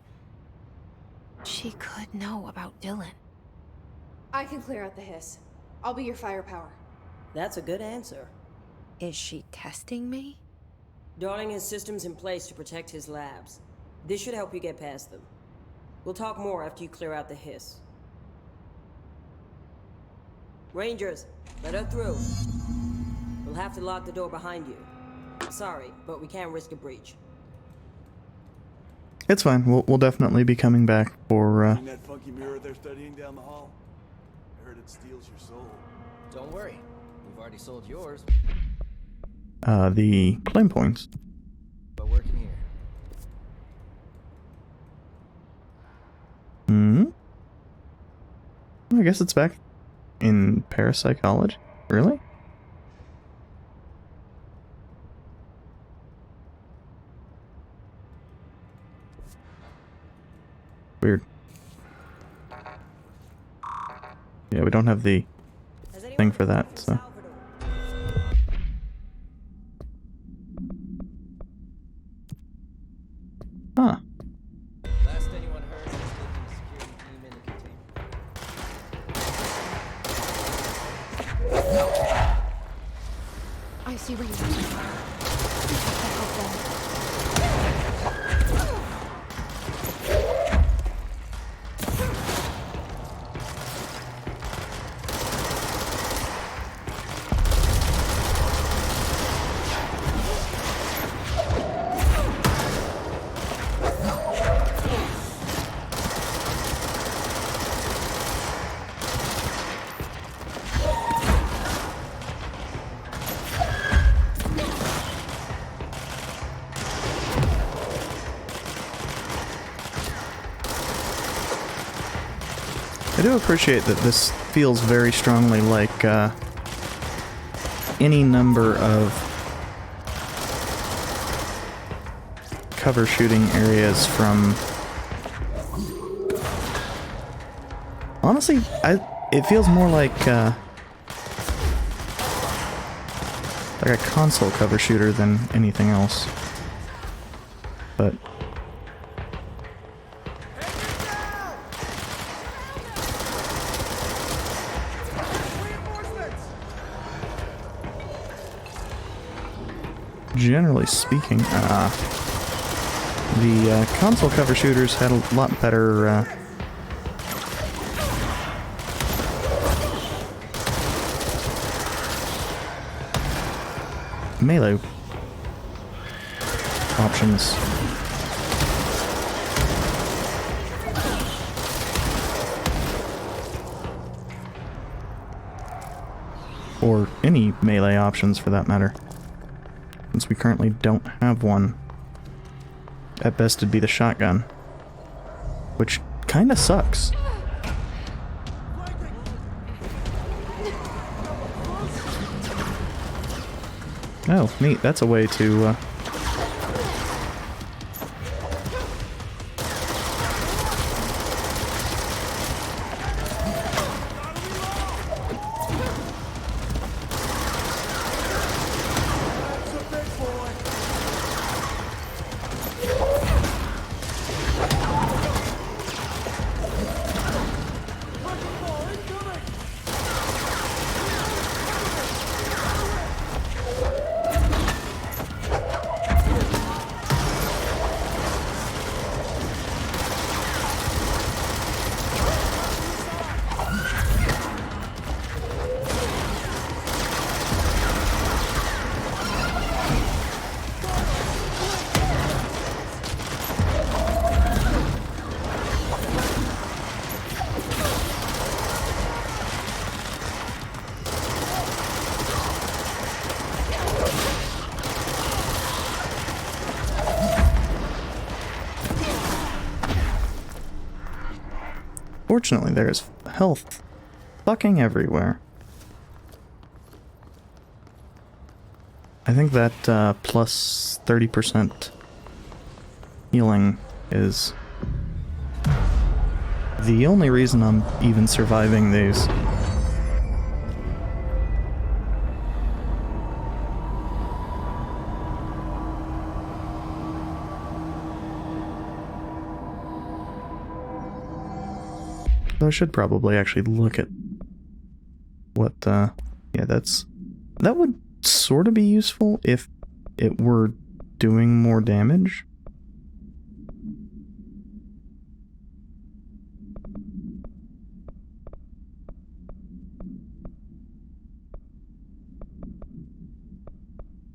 [SPEAKER 8] She could know about Dylan.
[SPEAKER 2] I can clear out the hiss. I'll be your firepower.
[SPEAKER 9] That's a good answer.
[SPEAKER 8] Is she testing me?
[SPEAKER 9] Darling has systems in place to protect his labs. This should help you get past them. We'll talk more after you clear out the hiss. Rangers, let her through. We'll have to lock the door behind you. Sorry, but we can't risk a breach.
[SPEAKER 1] It's fine. We'll definitely be coming back for,
[SPEAKER 10] Seen that funky mirror they're studying down the hall? I heard it steals your soul.
[SPEAKER 5] Don't worry. We've already sold yours,
[SPEAKER 1] the claim points.
[SPEAKER 5] but working here.
[SPEAKER 1] Hmm? I guess it's back in parapsychology. Really? Weird. Yeah, we don't have the thing for that, so. Huh.
[SPEAKER 5] Last anyone heard was living security team in the containment.
[SPEAKER 8] I see where you're going. You have to help them.
[SPEAKER 1] I do appreciate that this feels very strongly like any number of cover shooting areas from... Honestly, it feels more like a console cover shooter than anything else. But... generally speaking, the console cover shooters had a lot better melee options. or any melee options for that matter, since we currently don't have one. At best it'd be the shotgun, which kinda sucks. Oh, neat, that's a way to, fortunately, there is health fucking everywhere. I think that plus 30% healing is the only reason I'm even surviving these. I should probably actually look at what, yeah, that would sort of be useful if it were doing more damage.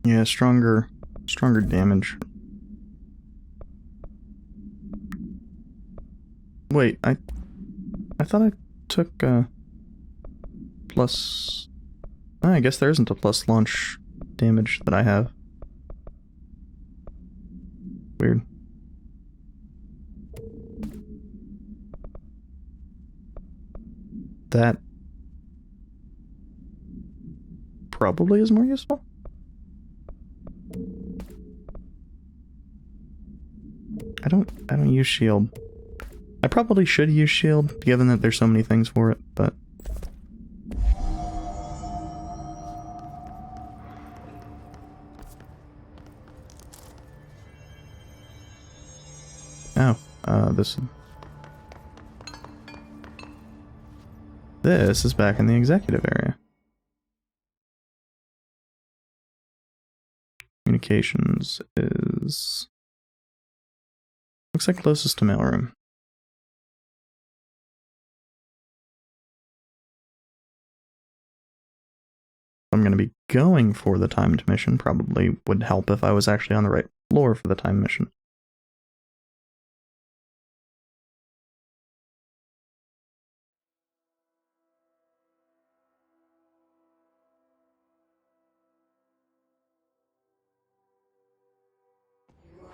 [SPEAKER 1] Yeah, stronger damage. Wait, I thought I took, plus... Oh, I guess there isn't a plus launch damage that I have. Weird. That probably is more useful. I don't use shield. I probably should use shield, given that there's so many things for it, but... Oh, this is back in the executive area. Communications is... looks like closest to mailroom. I'm going to be going for the timed mission. Probably would help if I was actually on the right floor for the timed mission.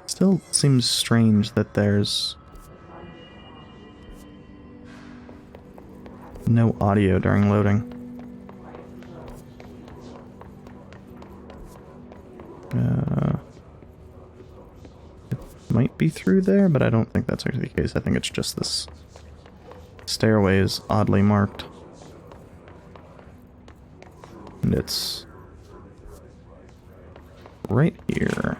[SPEAKER 1] Still seems strange that there's no audio during loading. It might be through there, but I don't think that's actually the case. I think it's just this stairway is oddly marked. And it's right here.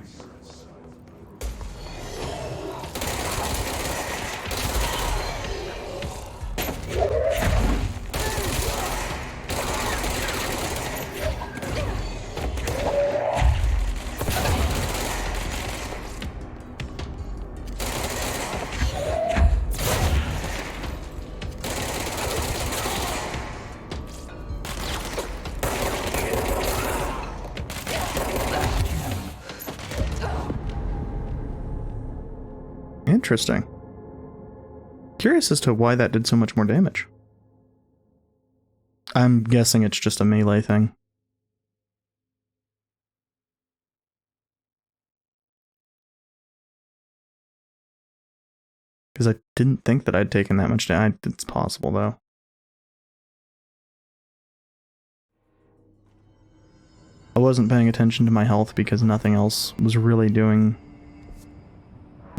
[SPEAKER 1] Interesting. Curious as to why that did so much more damage. I'm guessing it's just a melee thing. Because I didn't think that I'd taken that much damage. It's possible, though. I wasn't paying attention to my health because nothing else was really doing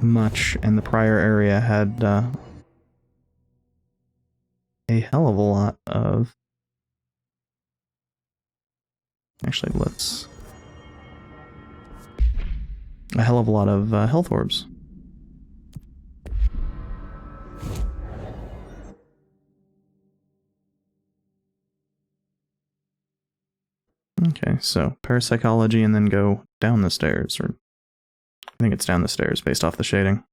[SPEAKER 1] much, and the prior area had a hell of a lot of... Actually, let's... A hell of a lot of health orbs. Okay, so parapsychology and then go down the stairs, or I think it's down the stairs based off the shading.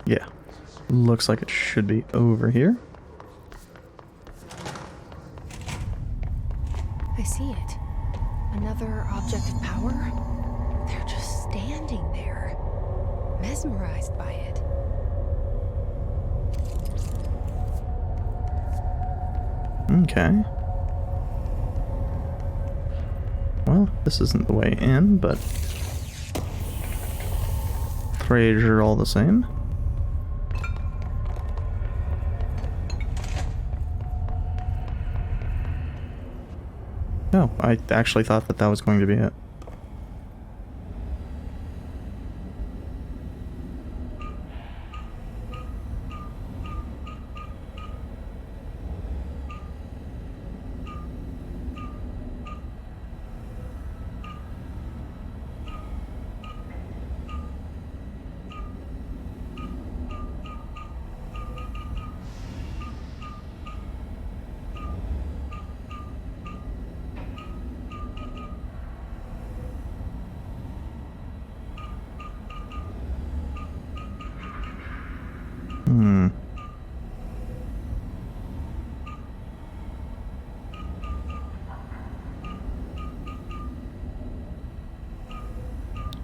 [SPEAKER 1] Yeah, looks like it should be over here.
[SPEAKER 8] I see it. Another object of power? They're just standing there, mesmerized by it.
[SPEAKER 1] Okay. Well, this isn't the way in, but... treasure all the same. No, I actually thought that that was going to be it.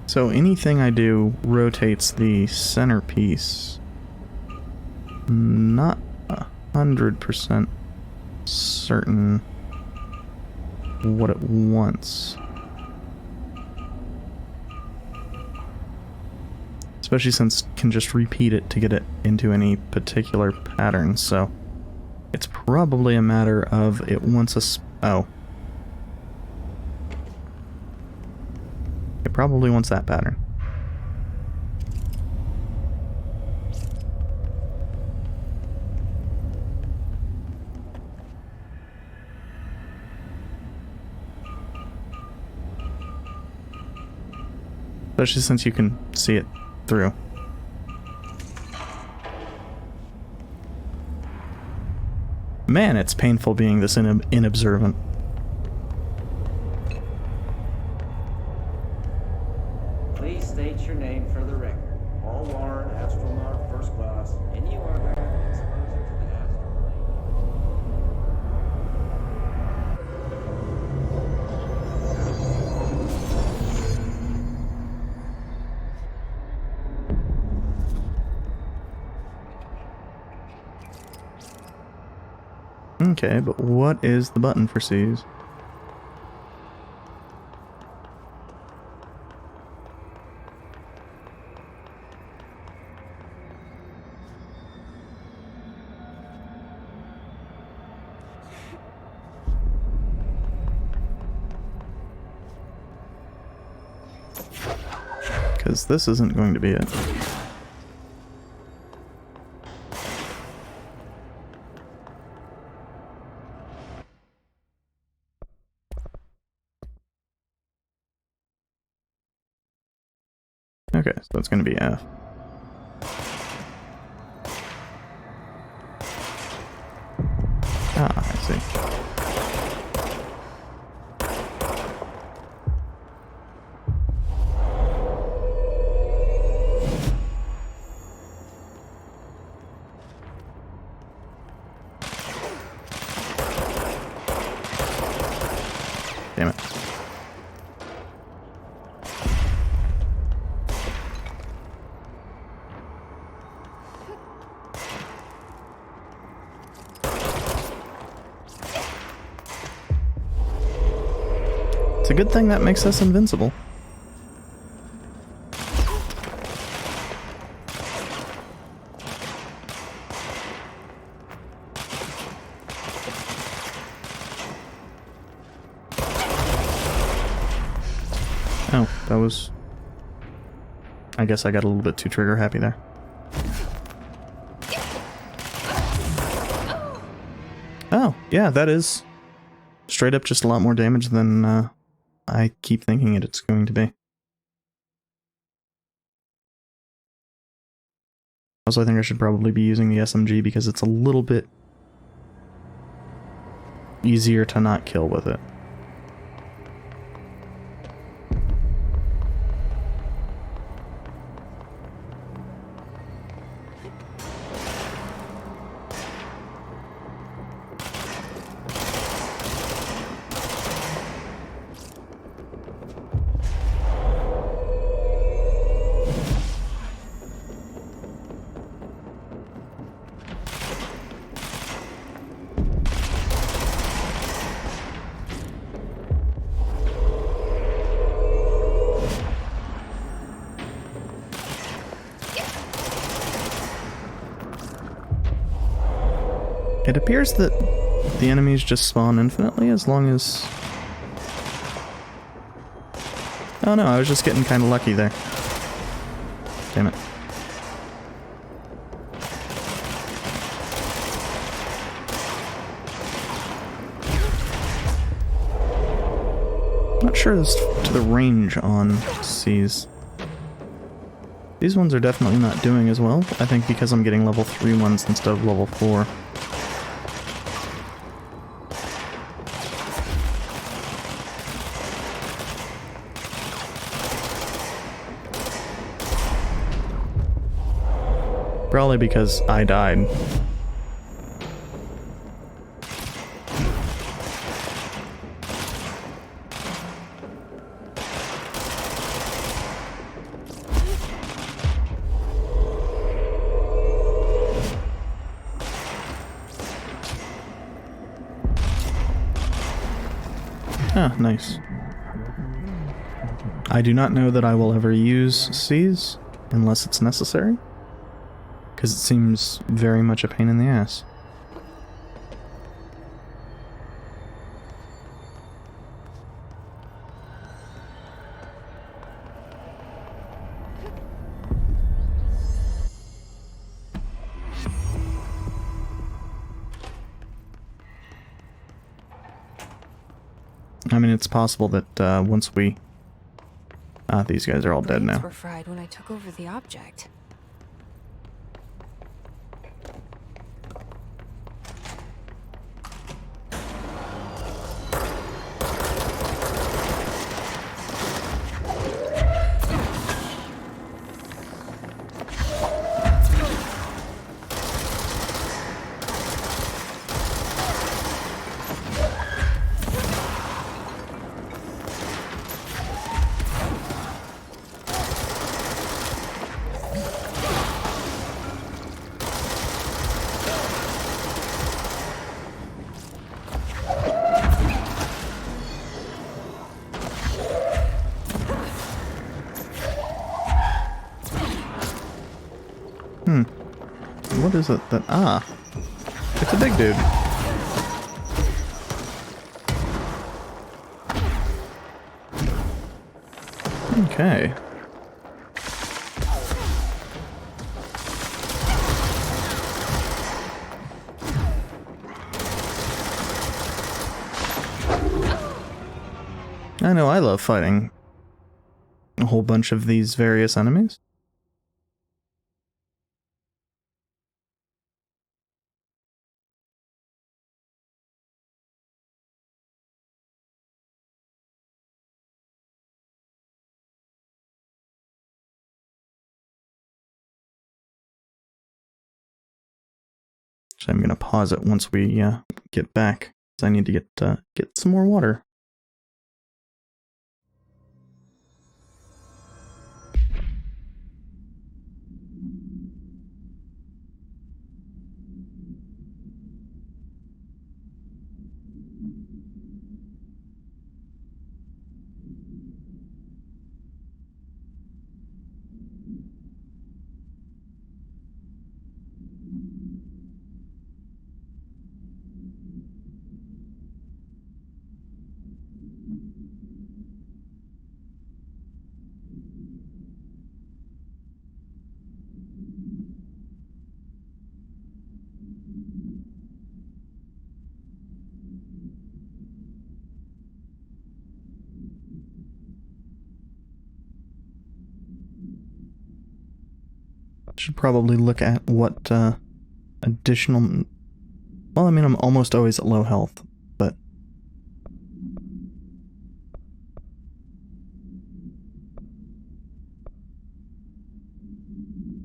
[SPEAKER 1] So anything I do rotates the centerpiece. Not 100% certain what it wants. Especially since it can just repeat it to get it into any particular pattern, so it's probably a matter of it wants a oh. It probably wants that pattern. Especially since you can see it through. Man, it's painful being this inobservant.
[SPEAKER 11] Please state your name for the record. Paul Warren, astronaut, first class, and you are granted exposure to the astral plane.
[SPEAKER 1] Okay, but what is the button for C's? Because this isn't going to be it. Okay, so that's going to be F. Ah, I see. Damn it. It's a good thing that makes us invincible. Oh, that was... I guess I got a little bit too trigger happy there. Oh, yeah, that is straight up just a lot more damage than I keep thinking it's going to be. Also, I think I should probably be using the SMG because it's a little bit easier to not kill with it. It appears that the enemies just spawn infinitely as long as... Oh no, I was just getting kind of lucky there. Damn it. Not sure as to the range on C's. These ones are definitely not doing as well, I think because I'm getting level 3 ones instead of level 4. Probably because I died. Ah, nice. I do not know that I will ever use C's unless it's necessary, because it seems very much a pain in the ass. I mean, it's possible that once we... Ah, these guys are all dead now.
[SPEAKER 8] Were fried when I took over the object.
[SPEAKER 1] What is it that... Ah! It's a big dude. Okay. I know I love fighting a whole bunch of these various enemies. So I'm gonna pause it once we get back, because I need to get some more water. Should probably look at what additional... Well, I mean, I'm almost always at low health, but...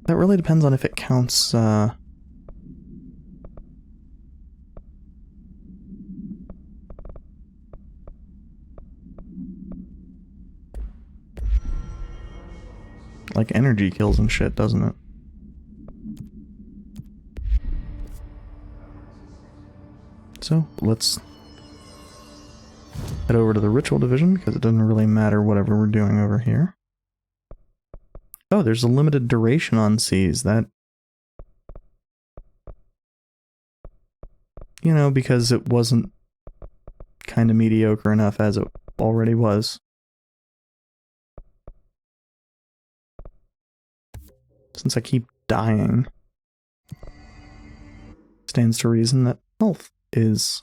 [SPEAKER 1] That really depends on if it counts, like energy kills and shit, doesn't it? So, let's head over to the ritual division, because it doesn't really matter whatever we're doing over here. Oh, there's a limited duration on C's. That... You know, because it wasn't kind of mediocre enough as it already was. Since I keep dying, stands to reason that health is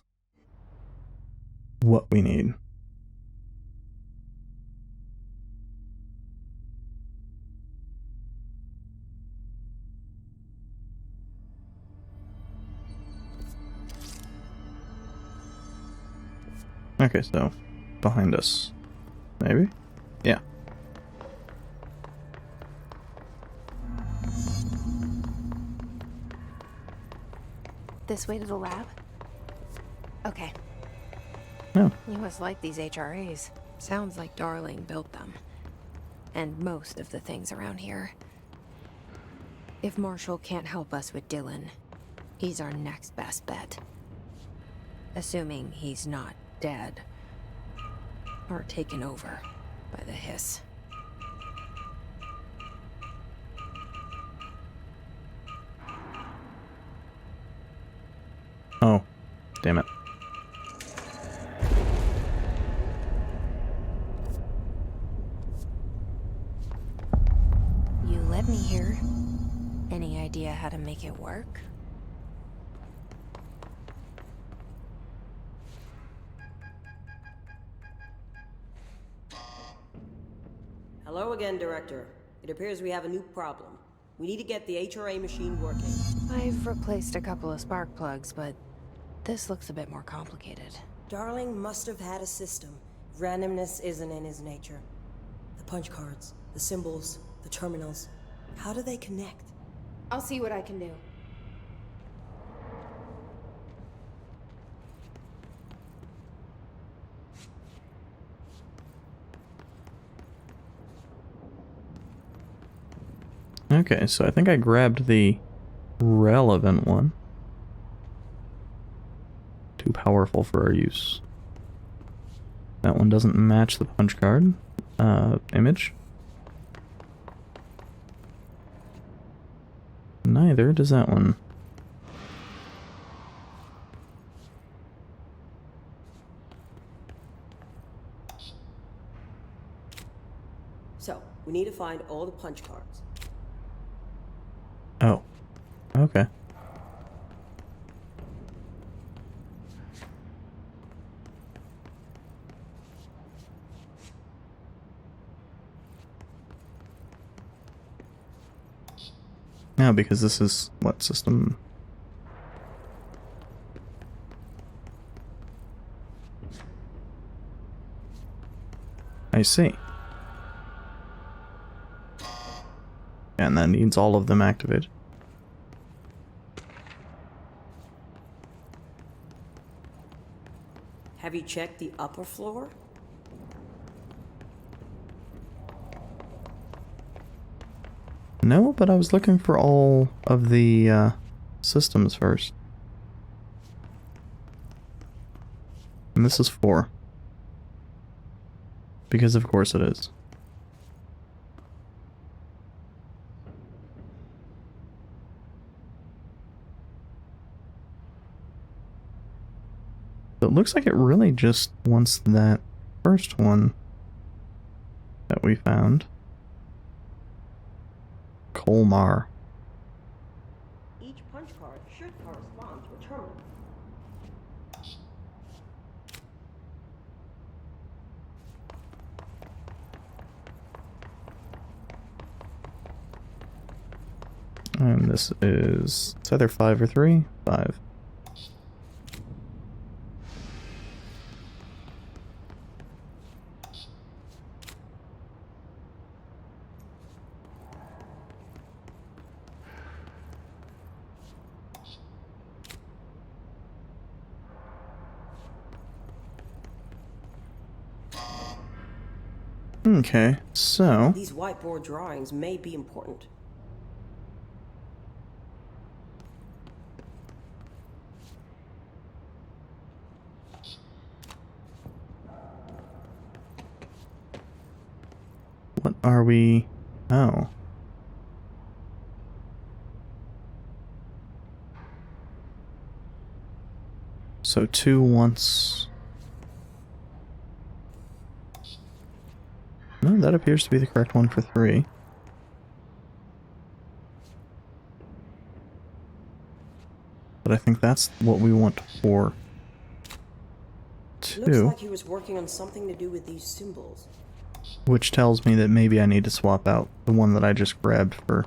[SPEAKER 1] what we need. Okay, so behind us, maybe? Yeah.
[SPEAKER 8] This way to the lab? Okay.
[SPEAKER 1] Oh.
[SPEAKER 8] You must like these HRAs. Sounds like Darling built them. And most of the things around here. If Marshall can't help us with Dylan, he's our next best bet. Assuming he's not dead. Or taken over by the hiss.
[SPEAKER 1] Oh, damn it.
[SPEAKER 8] You led me here. Any idea how to make it work?
[SPEAKER 9] Hello again, Director. It appears we have a new problem. We need to get the HRA machine working.
[SPEAKER 8] I've replaced a couple of spark plugs, but this looks a bit more complicated.
[SPEAKER 9] Darling must have had a system. Randomness isn't in his nature. The punch cards, the symbols, the terminals. How do they connect?
[SPEAKER 2] I'll see what I can do.
[SPEAKER 1] Okay, so I think I grabbed the relevant one. Too powerful for our use. That one doesn't match the punch card image. Neither does that one.
[SPEAKER 9] So, we need to find all the punch cards.
[SPEAKER 1] Oh. Okay. Now, because this is what system? I see. And that needs all of them activated.
[SPEAKER 9] Have you checked the upper floor?
[SPEAKER 1] No, but I was looking for all of the systems first. And this is 4. Because of course it is. So it looks like it really just wants that first one that we found. Colmar.
[SPEAKER 9] Each punch card should correspond to a terminal.
[SPEAKER 1] And this is... it's either 5 or 3? 5. Okay, so...
[SPEAKER 9] These whiteboard drawings may be important.
[SPEAKER 1] what are we... oh. So 2 once... no, that appears to be the correct one for 3. But I think that's what we want for 2.
[SPEAKER 9] Looks like he was working on something to do with these symbols.
[SPEAKER 1] Which tells me that maybe I need to swap out the one that I just grabbed for...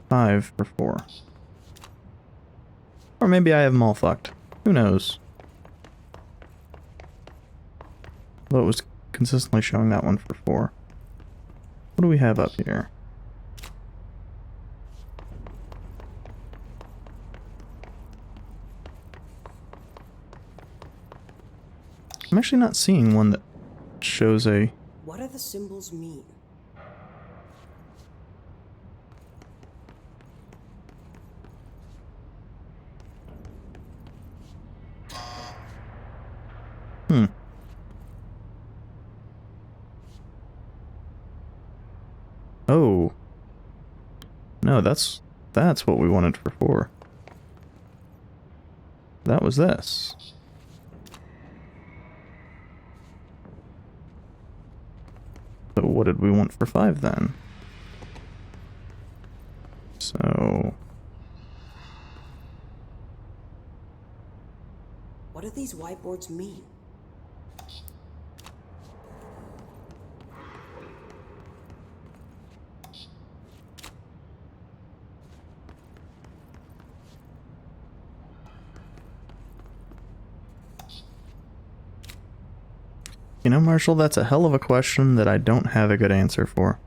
[SPEAKER 1] 5 for 4. Or maybe I have them all fucked. Who knows? But it was consistently showing that one for 4. What do we have up here? I'm actually not seeing one that shows a...
[SPEAKER 9] What do the symbols mean?
[SPEAKER 1] Oh. No, that's what we wanted for 4. That was this. So what did we want for 5 then? So...
[SPEAKER 9] What do these whiteboards mean?
[SPEAKER 1] You know, Marshall, that's a hell of a question that I don't have a good answer for.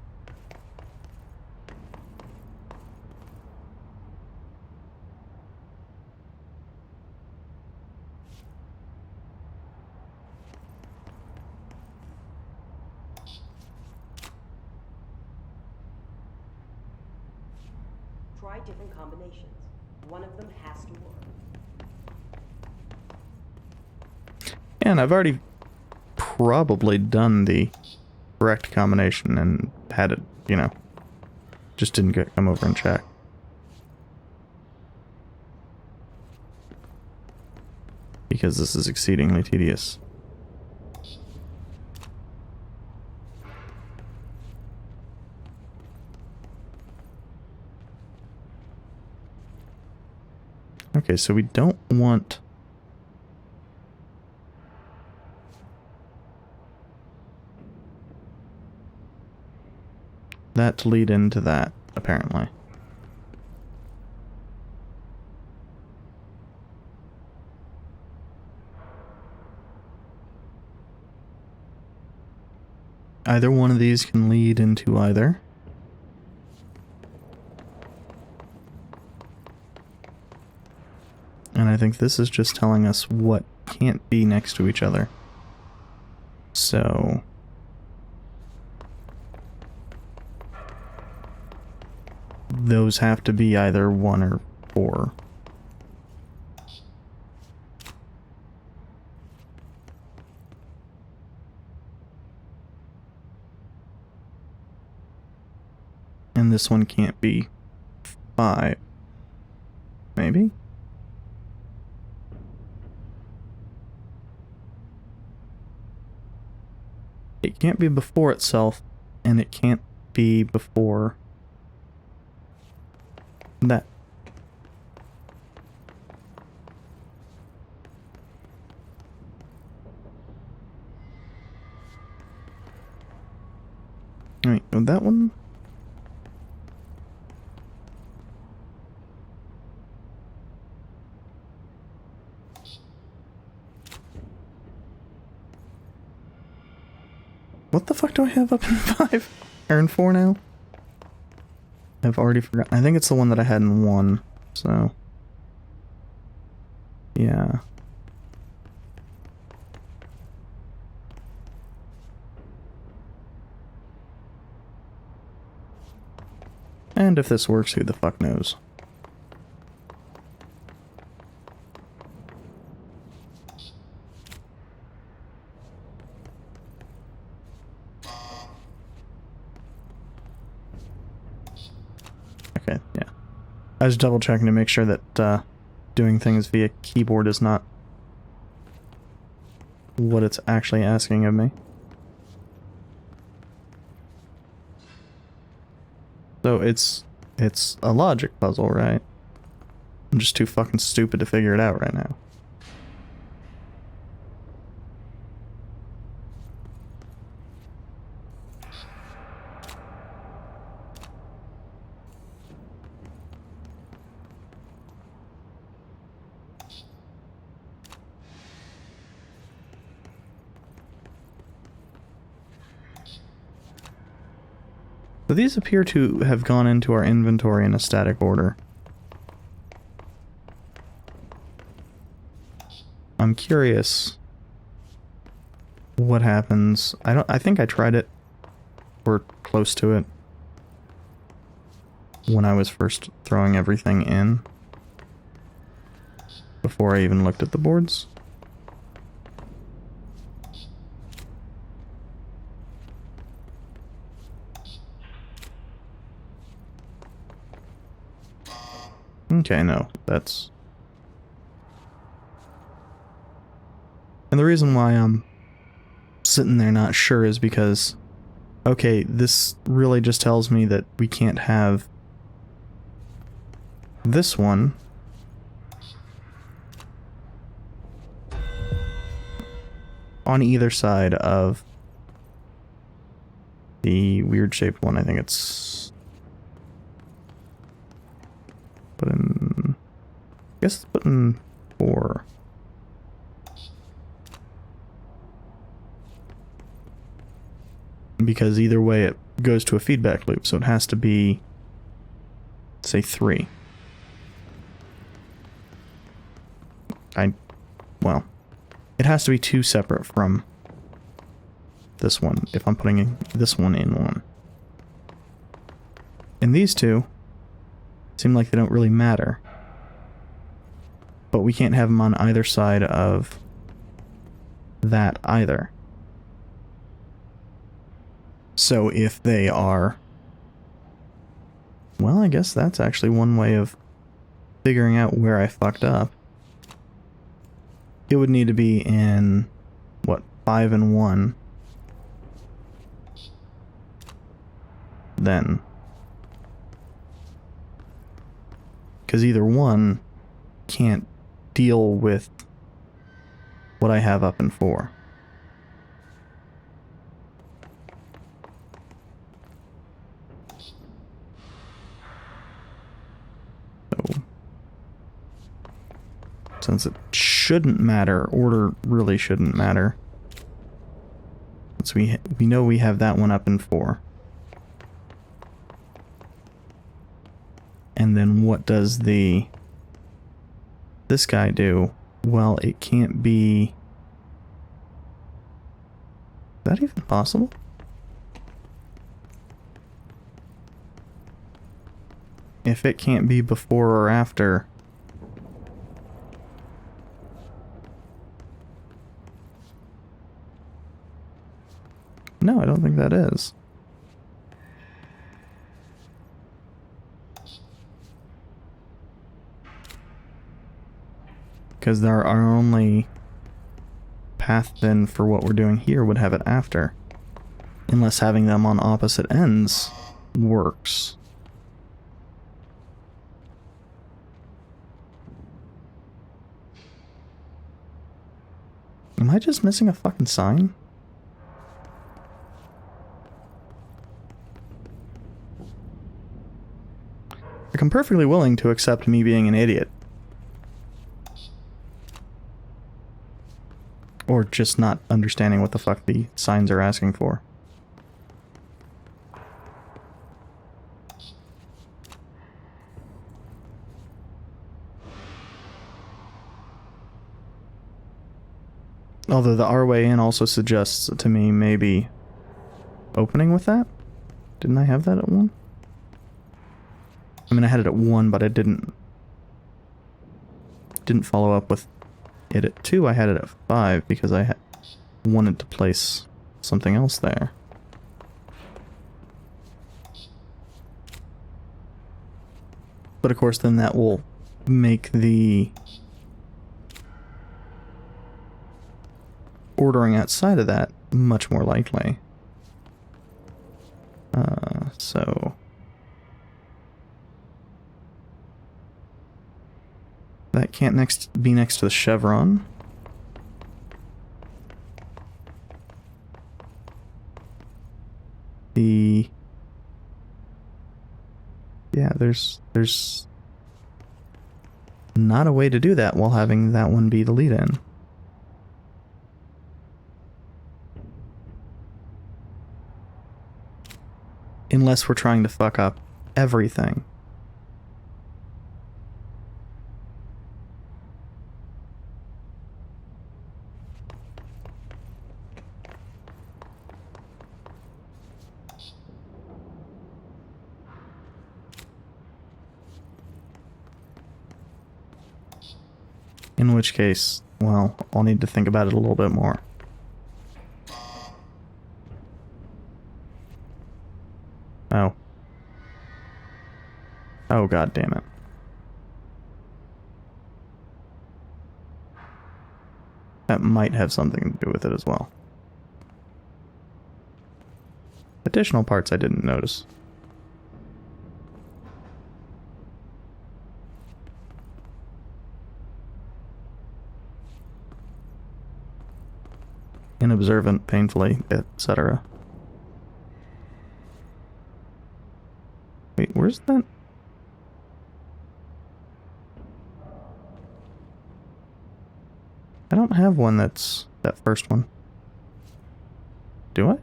[SPEAKER 9] Try different combinations. One of them has to work.
[SPEAKER 1] And I've already probably done the correct combination and had it, you know, just didn't come over and check. Because this is exceedingly tedious. Okay, so we don't want... that to lead into that, apparently. Either one of these can lead into either. And I think this is just telling us what can't be next to each other. So... those have to be either 1 or 4. And this one can't be 5. Maybe? It can't be before itself, and it can't be before that. Alright, that one. What the fuck do I have up in 5? Or in 4 now? I've already forgotten. I think it's the one that I had in 1, so... yeah. And if this works, who the fuck knows? Okay, yeah. I was double checking to make sure that doing things via keyboard is not what it's actually asking of me. So it's a logic puzzle, right? I'm just too fucking stupid to figure it out right now. So these appear to have gone into our inventory in a static order. I'm curious what happens. I think I tried it, or close to it, when I was first throwing everything in, before I even looked at the boards. Okay, no, that's... And the reason why I'm sitting there not sure is because, okay, this really just tells me that we can't have this one on either side of the weird shaped one. I think it's... put in... I guess it's put in 4. Because either way it goes to a feedback loop, so it has to be, say, 3. Well, it has to be 2 separate from this one, if I'm putting this one in 1. And these two seem like they don't really matter. But we can't have them on either side of that either. So if they are... well, I guess that's actually one way of figuring out where I fucked up. It would need to be in, what, 5 and 1. Then. Because either one can't deal with what I have up in 4. So, since it shouldn't matter, order really shouldn't matter. Since we know we have that one up in 4. And then what does this guy do? Well, it can't be... is that even possible? If it can't be before or after... no, I don't think that is. Because our only path then for what we're doing here would have it after. Unless having them on opposite ends works. Am I just missing a fucking sign? I'm perfectly willing to accept me being an idiot. Or just not understanding what the fuck the signs are asking for. Although the our way in also suggests to me maybe opening with that? Didn't I have that at 1? I mean, I had it at 1, but I didn't follow up with it at 2. I had it at 5 because I wanted to place something else there. But of course then that will make the ordering outside of that much more likely. So that can't be next to the chevron. Yeah, there's not a way to do that while having that one be the lead-in. Unless we're trying to fuck up everything. In which case, well, I'll need to think about it a little bit more. Oh. Oh, god damn it. That might have something to do with it as well. Additional parts I didn't notice. Inobservant, painfully, etc. Wait, where's that? I don't have one that's that first one. Do I?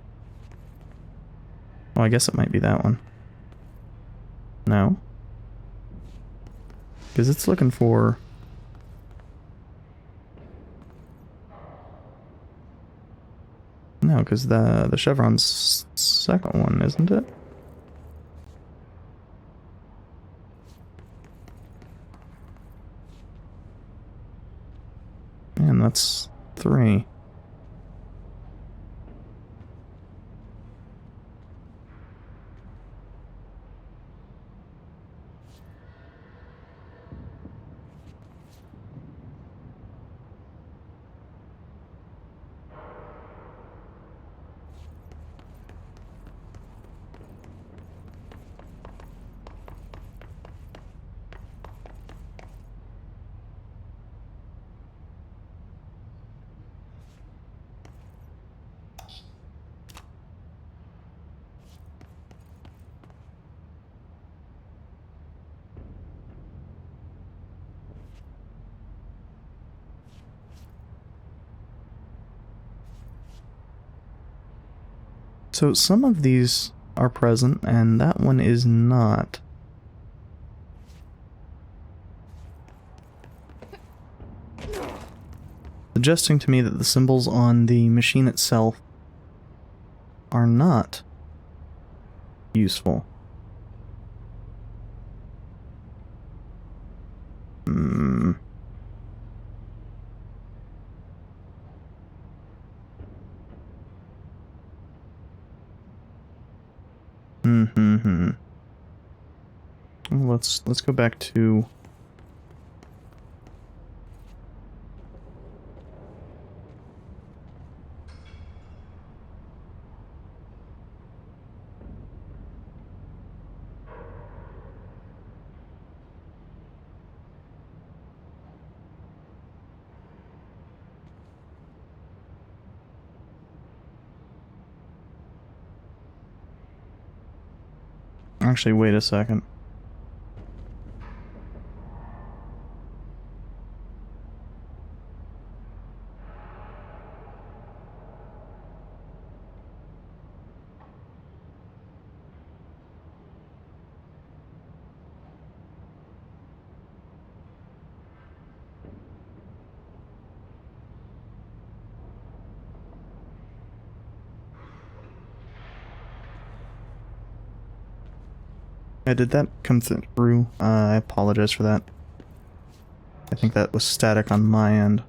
[SPEAKER 1] Oh, I guess it might be that one. No. Because it's looking for... No, because the chevron's second one, isn't it? And that's 3. So some of these are present, and that one is not. Suggesting to me that the symbols on the machine itself are not useful. Let's go back to... Actually, wait a second. Did that come through? I apologize for that. I think that was static on my end.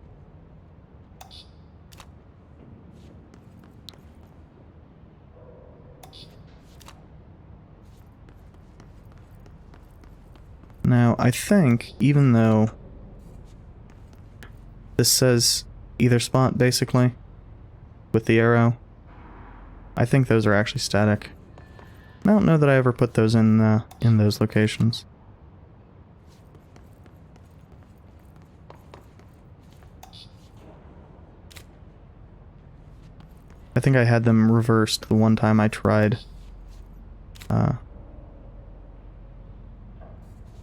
[SPEAKER 1] Now, I think, even though this says either spot, basically, with the arrow, I think those are actually static. I don't know that I ever put those in those locations. I think I had them reversed the one time I tried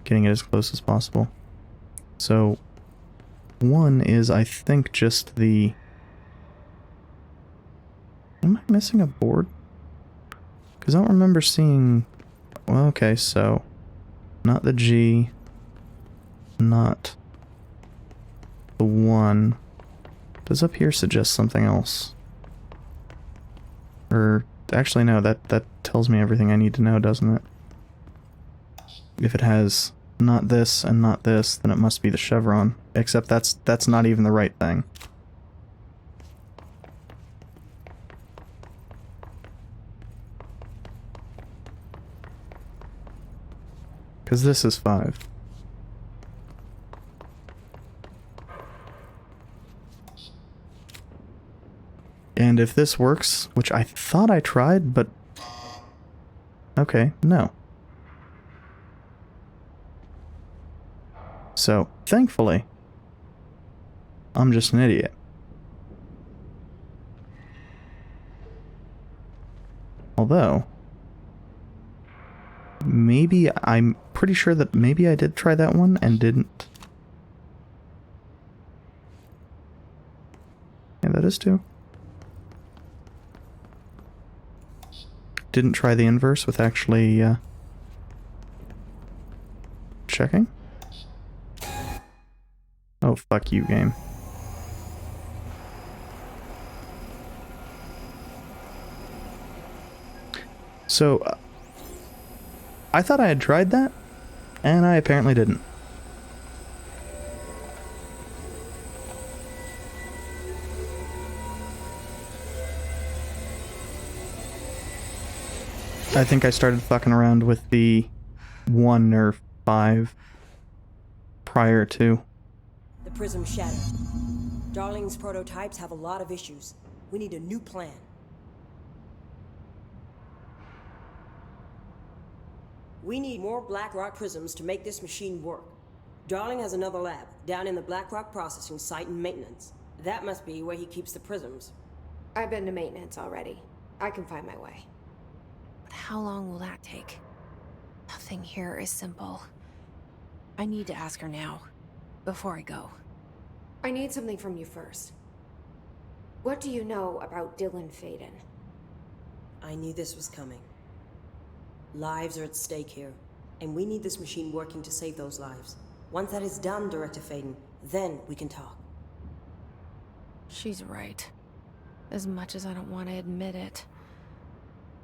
[SPEAKER 1] getting it as close as possible. So, one is, I think, just the... Am I missing a board? Because I don't remember seeing... Well, okay, so... Not the G. Not... the 1. Does up here suggest something else? Or... Actually, no, that tells me everything I need to know, doesn't it? If it has not this and not this, then it must be the chevron. Except that's not even the right thing. Because this is 5. And if this works, which I thought I tried, but... Okay, no. So, thankfully, I'm just an idiot. Although... Maybe, I'm pretty sure that maybe I did try that one and didn't. Yeah, that is 2. Didn't try the inverse with actually, checking? Oh, fuck you, game. So, I thought I had tried that, and I apparently didn't. I think I started fucking around with the 1 or 5 prior to.
[SPEAKER 9] The prism shattered. Darling's prototypes have a lot of issues. We need a new plan. We need more Blackrock prisms to make this machine work. Darling has another lab, down in the Blackrock processing site in maintenance. That must be where he keeps the prisms.
[SPEAKER 2] I've been to maintenance already. I can find my way.
[SPEAKER 8] But how long will that take? Nothing here is simple. I need to ask her now, before I go.
[SPEAKER 2] I need something from you first. What do you know about Dylan Faden?
[SPEAKER 9] I knew this was coming. Lives are at stake here, and we need this machine working to save those lives. Once that is done, Director Faden, then we can talk.
[SPEAKER 8] She's right. As much as I don't want to admit it.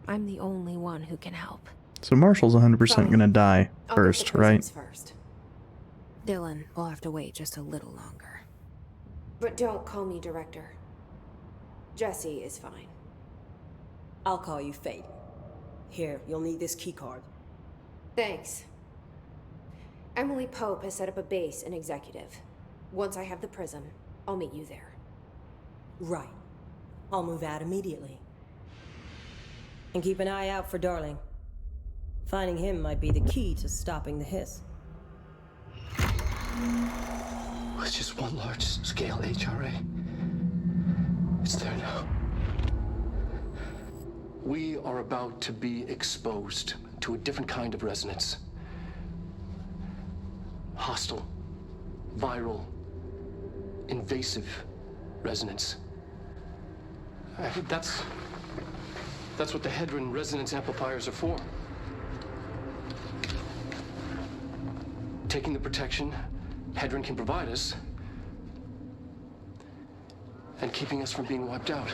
[SPEAKER 8] I'm the only one who can help.
[SPEAKER 1] So Marshall's 100%
[SPEAKER 2] Fine.
[SPEAKER 1] gonna die
[SPEAKER 2] I'll
[SPEAKER 1] first,
[SPEAKER 2] get the
[SPEAKER 1] right?
[SPEAKER 2] prisms first.
[SPEAKER 8] Dylan will have to wait just a little longer.
[SPEAKER 2] But don't call me Director. Jesse is fine.
[SPEAKER 9] I'll call you Faden. Here, you'll need this keycard.
[SPEAKER 2] Thanks. Emily Pope has set up a base in Executive. Once I have the prism, I'll meet you there.
[SPEAKER 9] Right. I'll move out immediately. And keep an eye out for Darling. Finding him might be the key to stopping the hiss.
[SPEAKER 7] It's just one large-scale HRA. It's there now. We are about to be exposed to a different kind of resonance. Hostile, viral, invasive resonance. That's what the Hedron resonance amplifiers are for. Taking the protection Hedron can provide us, and keeping us from being wiped out.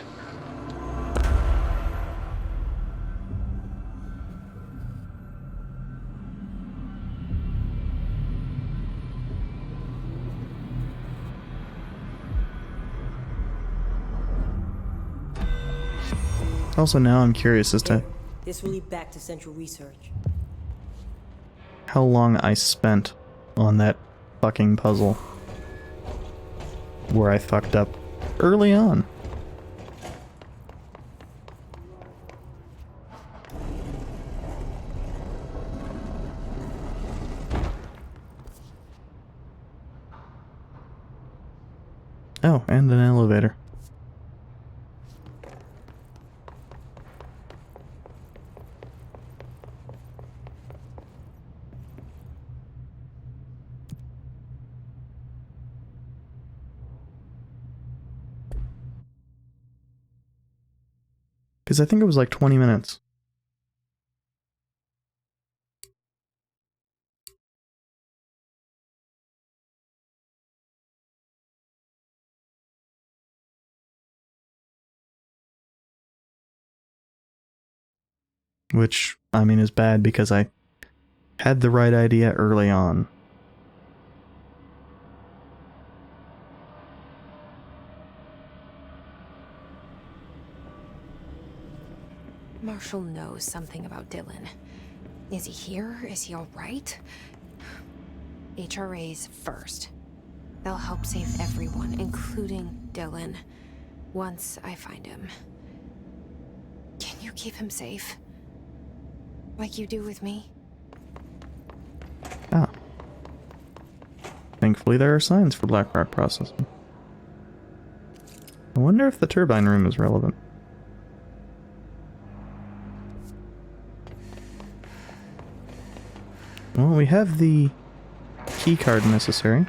[SPEAKER 1] Also, now I'm curious as to
[SPEAKER 9] Here, this will lead back to Central Research.
[SPEAKER 1] how long I spent on that fucking puzzle where I fucked up early on. Oh, and an elevator. Because I think it was like 20 minutes. Which, I mean, is bad because I had the right idea early on.
[SPEAKER 8] Marshall knows something about Dylan. Is he here? Is he all right? HRAs first. They'll help save everyone, including Dylan, once I find him. Can you keep him safe? Like you do with me?
[SPEAKER 1] Ah. Thankfully there are signs for black rock processing. I wonder if the turbine room is relevant. Well, we have the key card necessary.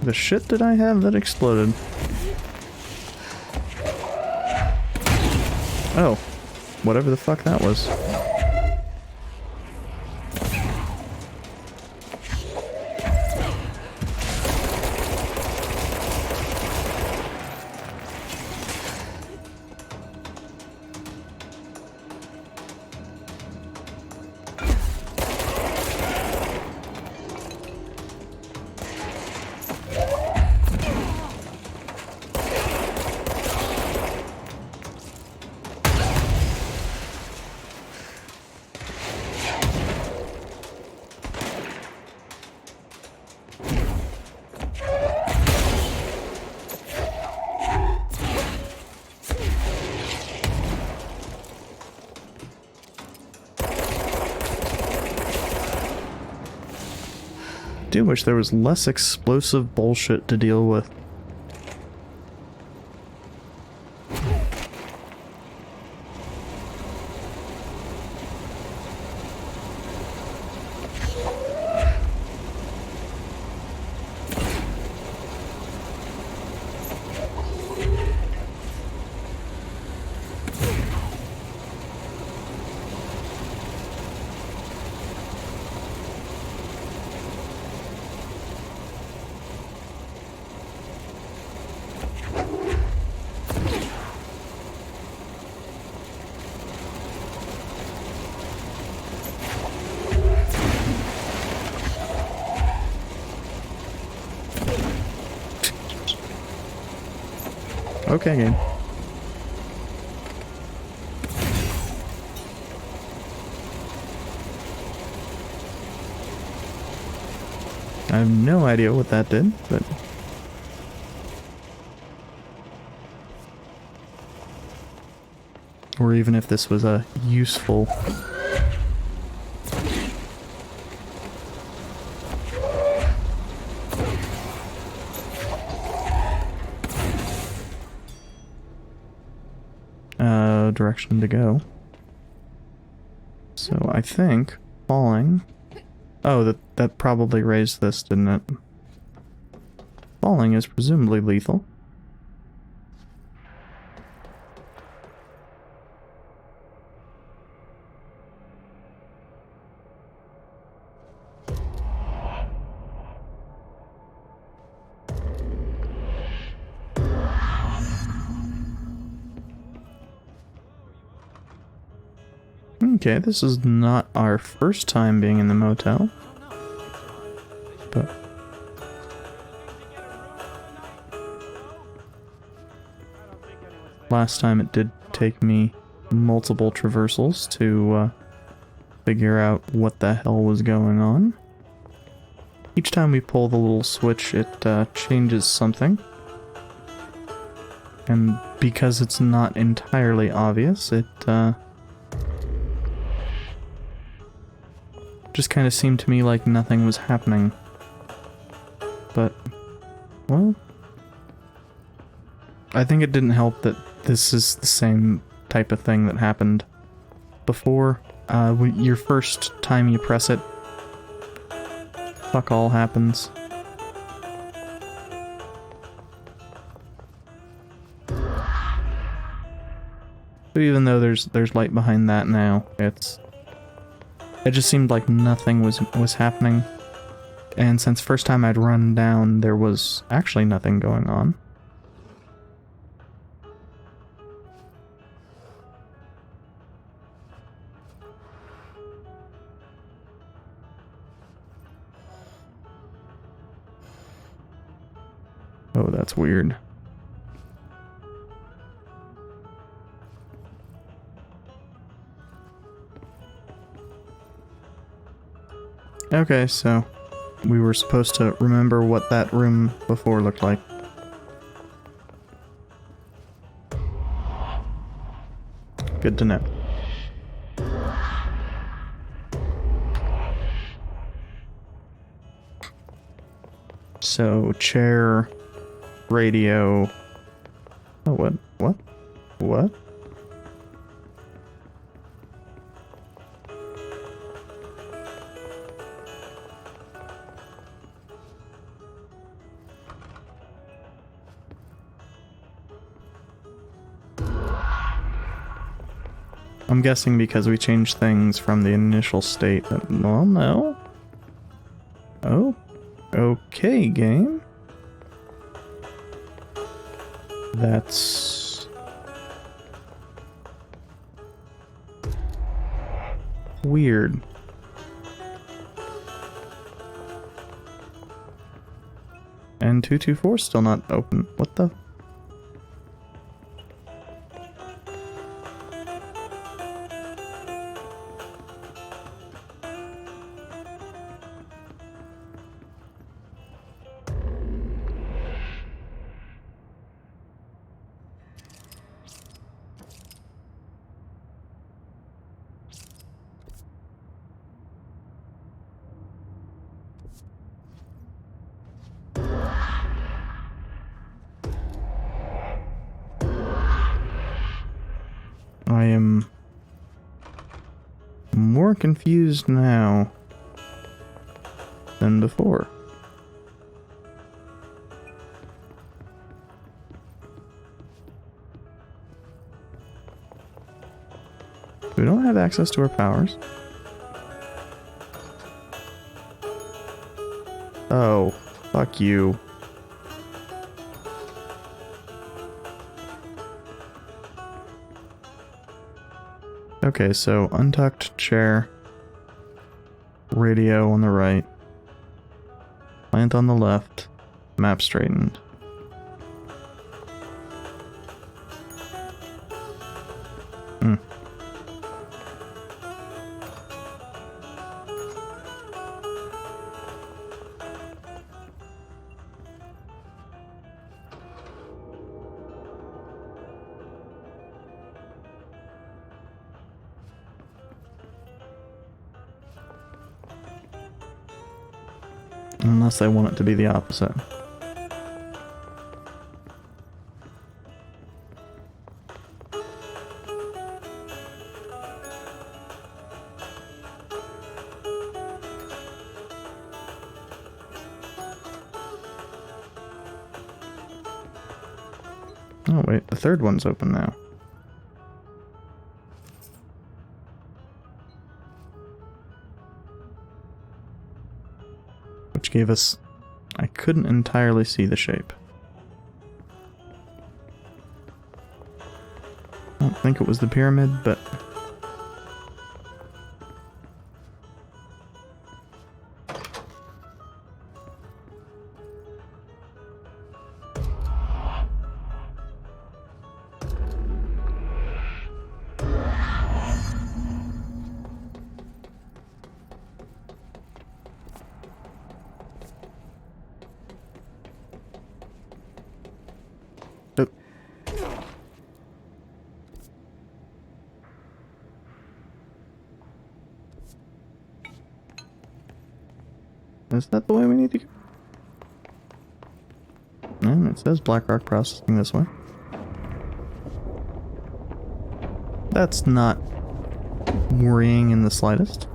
[SPEAKER 1] The shit did I have that exploded? Oh, whatever the fuck that was. I do wish there was less explosive bullshit to deal with. Okay, game. I have no idea what that did, but... Or even if this was a useful... direction to go. So I think falling... Oh, that probably raised this, didn't it? Falling is presumably lethal. Okay, this is not our first time being in the motel. But last time it did take me multiple traversals to figure out what the hell was going on. Each time we pull the little switch, it changes something. And because it's not entirely obvious, it just kind of seemed to me like nothing was happening. But, well, I think it didn't help that this is the same type of thing that happened before. When your first time you press it, fuck all happens. But even though there's light behind that now, it just seemed like nothing was happening. And since first time I'd run down, there was actually nothing going on. Oh, that's weird. Okay, so we were supposed to remember what that room before looked like. Good to know. So, chair, radio... Oh, what? What? What? I'm guessing because we changed things from the initial state that, well, no. Oh, okay, game. That's... weird. And 224 is still not open. What the... I am more confused now than before. We don't have access to our powers. Oh, fuck you. Okay, so untucked chair, radio on the right, plant on the left, map straightened. Hmm. Unless I want it to be the opposite. Oh wait, the third one's open now. Which gave us... I couldn't entirely see the shape. I don't think it was the pyramid, but... Is that the way we need to go? No, it says Blackrock Processing this way. That's not worrying in the slightest.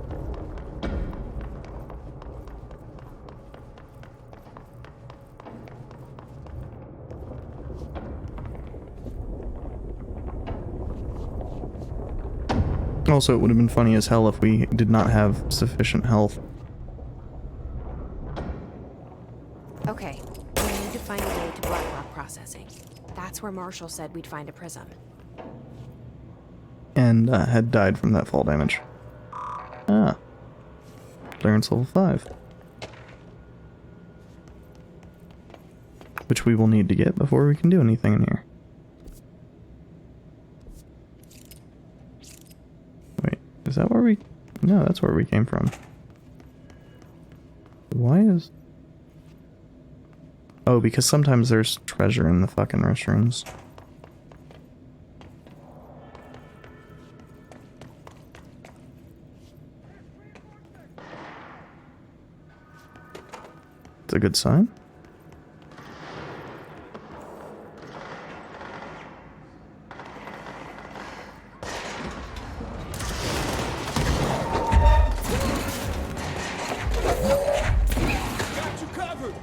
[SPEAKER 1] Also, it would have been funny as hell if we did not have sufficient health.
[SPEAKER 8] Okay, we need to find a way to Blackrock Processing. That's where Marshall said we'd find a prism.
[SPEAKER 1] And had died from that fall damage. Ah. Clearance level 5. Which we will need to get before we can do anything in here. Wait, is that where we... No, that's where we came from. Why is... Oh, because sometimes there's treasure in the fucking restrooms. It's a good sign.
[SPEAKER 10] Got you covered!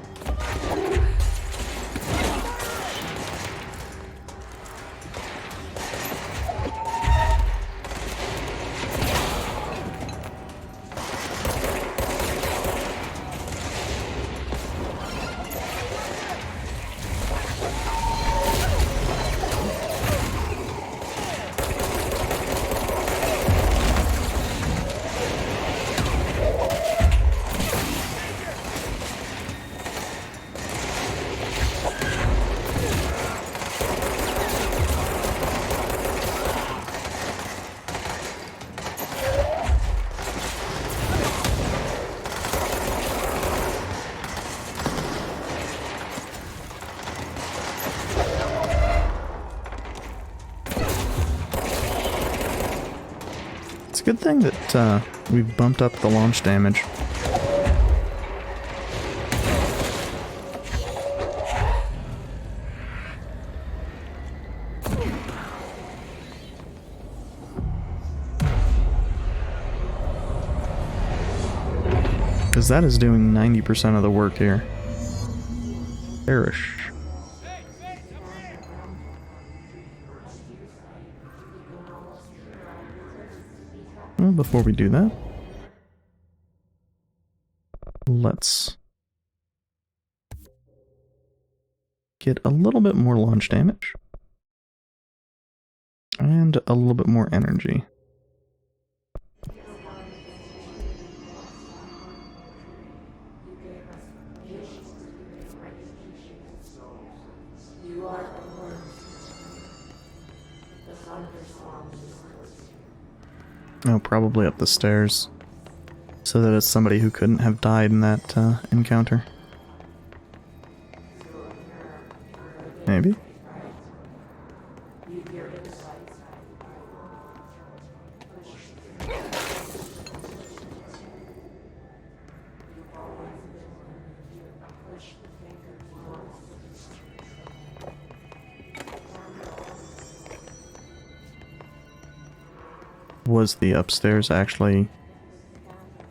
[SPEAKER 1] It's a good thing that we've bumped up the launch damage. Because that is doing 90% of the work here. Perish. Well, before we do that, let's get a little bit more launch damage and a little bit more energy. Oh, probably up the stairs. So that it's somebody who couldn't have died in that encounter. Maybe? Was the upstairs actually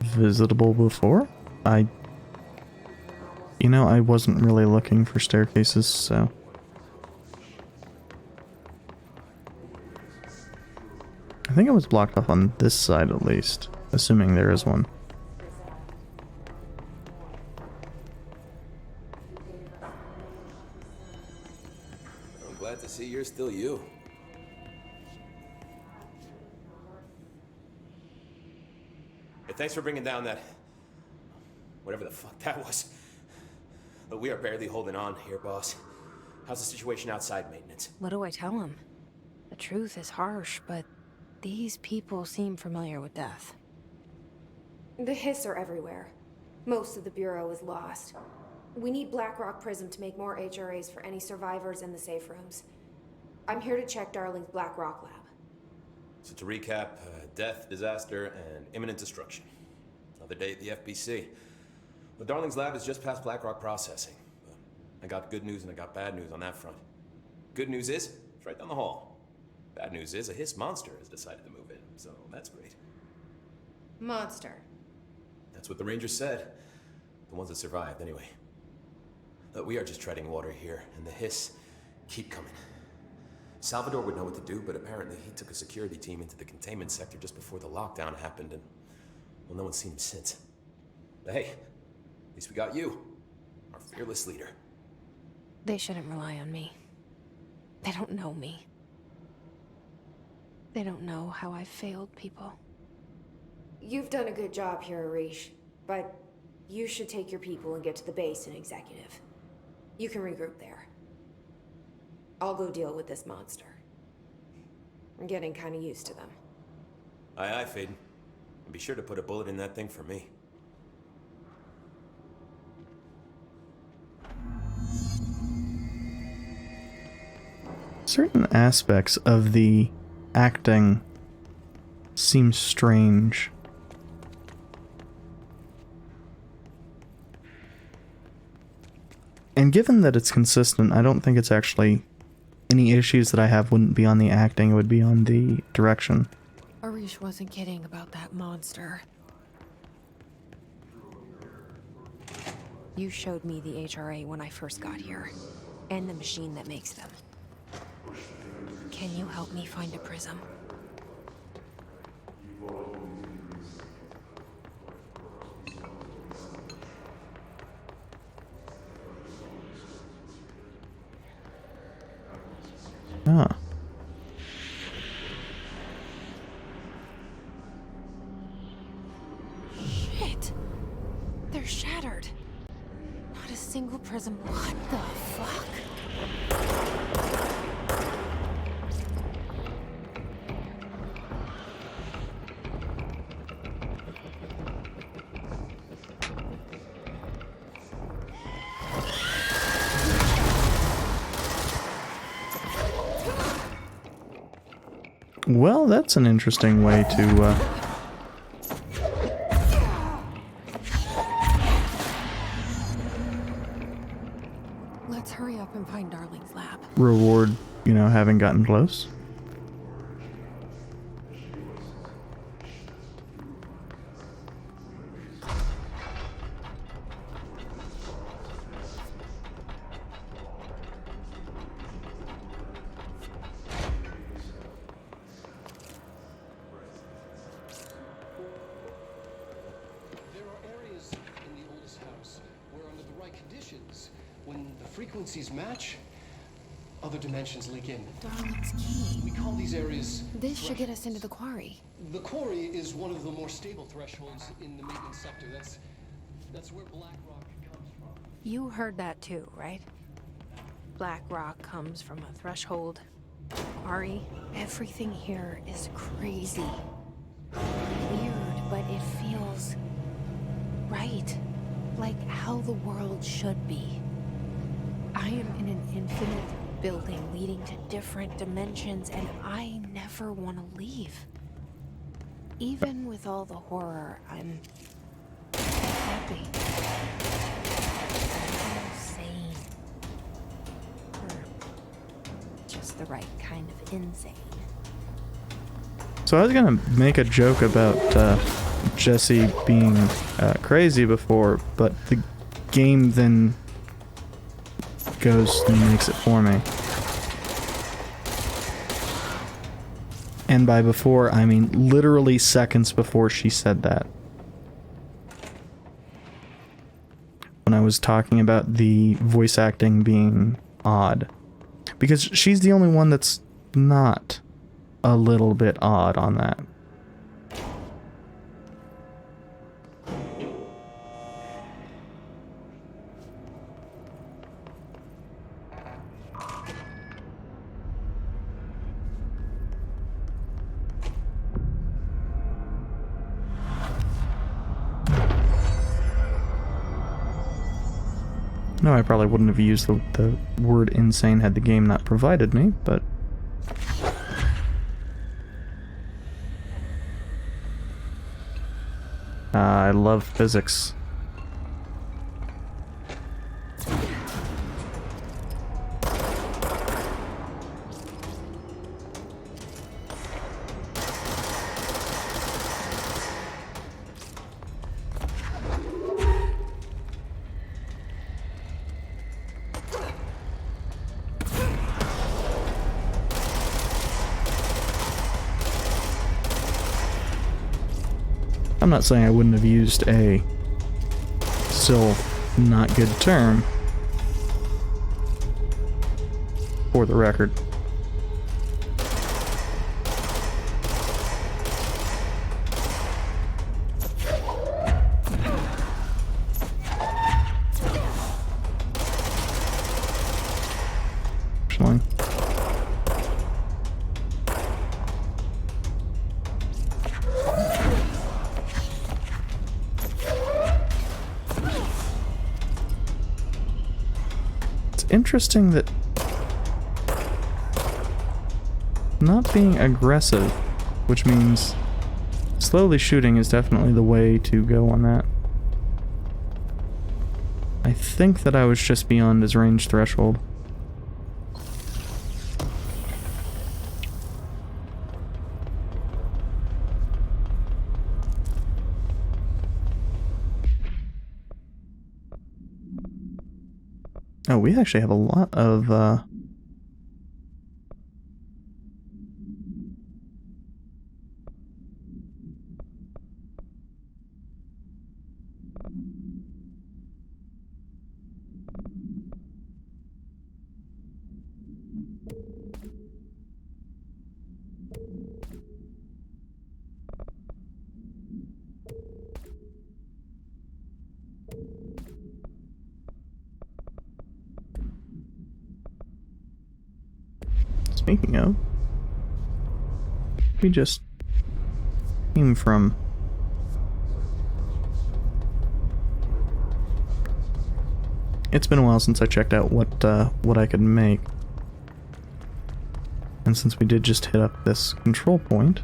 [SPEAKER 1] visitable before? You know, I wasn't really looking for staircases, so... I think it was blocked off on this side at least, assuming there is one.
[SPEAKER 12] I'm glad to see you're still you. Hey, thanks for bringing down that... whatever the fuck that was. But we are barely holding on here, boss. How's the situation outside maintenance?
[SPEAKER 8] What do I tell him? The truth is harsh, but these people seem familiar with death.
[SPEAKER 2] The Hiss are everywhere. Most of the Bureau is lost. We need Blackrock Prism to make more HRAs for any survivors in the safe rooms. I'm here to check Darling's Blackrock lab.
[SPEAKER 12] So to recap, death, disaster, and imminent destruction. Another day at the FBC. But Darling's lab is just past Blackrock processing. I got good news and I got bad news on that front. Good news is, it's right down the hall. Bad news is, a Hiss monster has decided to move in, so that's great.
[SPEAKER 2] Monster.
[SPEAKER 12] That's what the Rangers said. The ones that survived, anyway. But we are just treading water here, and the Hiss keep coming. Salvador would know what to do, but apparently he took a security team into the containment sector just before the lockdown happened, and, well, no one's seen him since. But hey, at least we got you, our fearless leader.
[SPEAKER 8] They shouldn't rely on me. They don't know me. They don't know how I failed people.
[SPEAKER 2] You've done a good job here, Arish, but you should take your people and get to the base in Executive. You can regroup there. I'll go deal with this monster. I'm getting kind of used to them.
[SPEAKER 12] Aye, aye, Faden. And be sure to put a bullet in that thing for me.
[SPEAKER 1] Certain aspects of the acting seem strange. And given that it's consistent, I don't think it's actually... Any issues that I have wouldn't be on the acting, it would be on the direction.
[SPEAKER 8] Arish wasn't kidding about that monster. You showed me the HRA when I first got here, and the machine that makes them. Can you help me find a prism?
[SPEAKER 1] Ah.
[SPEAKER 8] Shit! They're shattered. Not a single prism. What the fuck?
[SPEAKER 1] Well, that's an interesting way to,
[SPEAKER 8] Let's hurry up and find Darling's lab.
[SPEAKER 1] reward, you know, having gotten close.
[SPEAKER 7] There are areas in the oldest house where under the right conditions, when the frequencies match, other dimensions leak in.
[SPEAKER 8] Darling's key.
[SPEAKER 7] We call these areas
[SPEAKER 8] This should get us into the quarry.
[SPEAKER 7] The quarry is one of the more stable thresholds in the maintenance sector. That's where Blackrock comes from.
[SPEAKER 8] You heard that too, right? Black rock comes from a threshold. Ari, everything here is crazy. Weird, but it feels right. Like how the world should be. I am in an infinite building leading to different dimensions, and I never want to leave. Even with all the horror, I'm happy. I'm sane. Or just the right kind of insane.
[SPEAKER 1] So I was gonna make a joke about Jesse being crazy before, but the game then goes and makes it for me. And by before, I mean literally seconds before she said that. When I was talking about the voice acting being odd. Because she's the only one that's not a little bit odd on that. No, I probably wouldn't have used the word insane had the game not provided me, but... I love physics. I'm not saying I wouldn't have used a still not good term, for the record. Interesting that not being aggressive, which means slowly shooting, is definitely the way to go on that. I think that I was just beyond his range threshold. Oh, we actually have a lot of, speaking of, we just came from it's been a while since I checked out what I could make. And since we did just hit up this control point,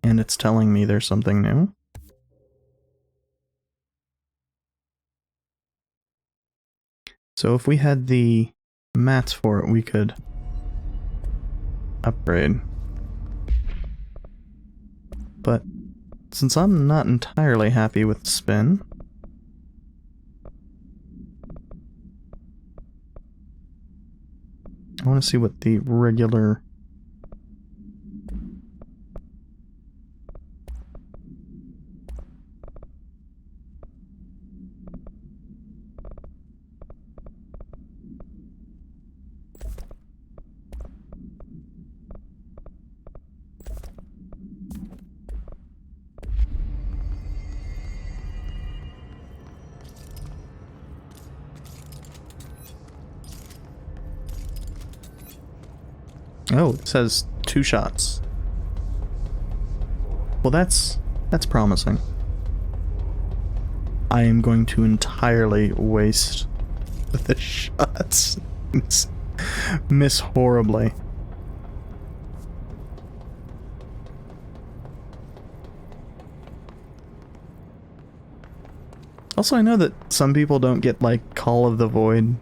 [SPEAKER 1] and it's telling me there's something new. So if we had the mats for it, we could upgrade. But since I'm not entirely happy with the spin, I want to see what the regular oh, it says 2 shots. Well, that's promising. I am going to entirely waste the shots. Miss horribly. Also, I know that some people don't get, like, Call of the Void,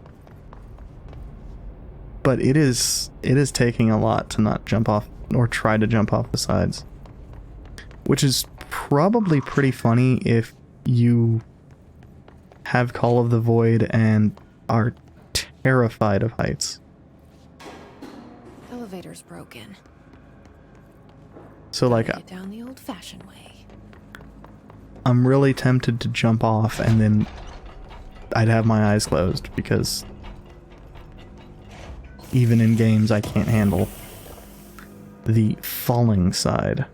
[SPEAKER 1] but it is taking a lot to not jump off or try to jump off the sides. Which is probably pretty funny if you have Call of the Void and are terrified of heights.
[SPEAKER 8] Elevator's broken.
[SPEAKER 1] So like,
[SPEAKER 8] Get down the old-fashioned way.
[SPEAKER 1] I'm really tempted to jump off and then I'd have my eyes closed because even in games I can't handle the falling side.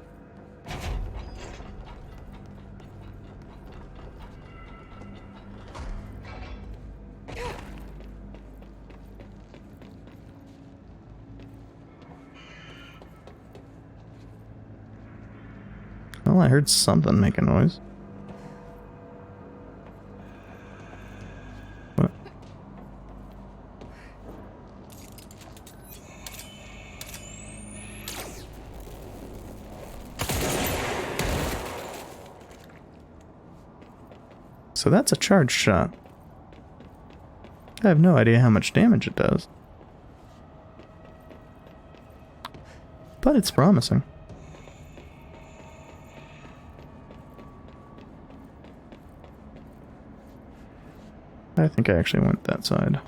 [SPEAKER 1] Well, I heard something make a noise. What? So that's a charged shot. I have no idea how much damage it does. But it's promising. I think I actually went that side.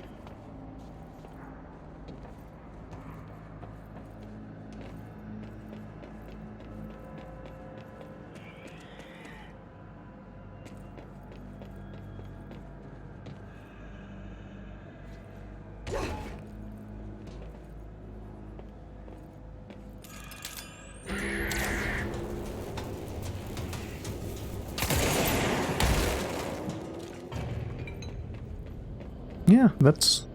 [SPEAKER 1] Yeah, that's...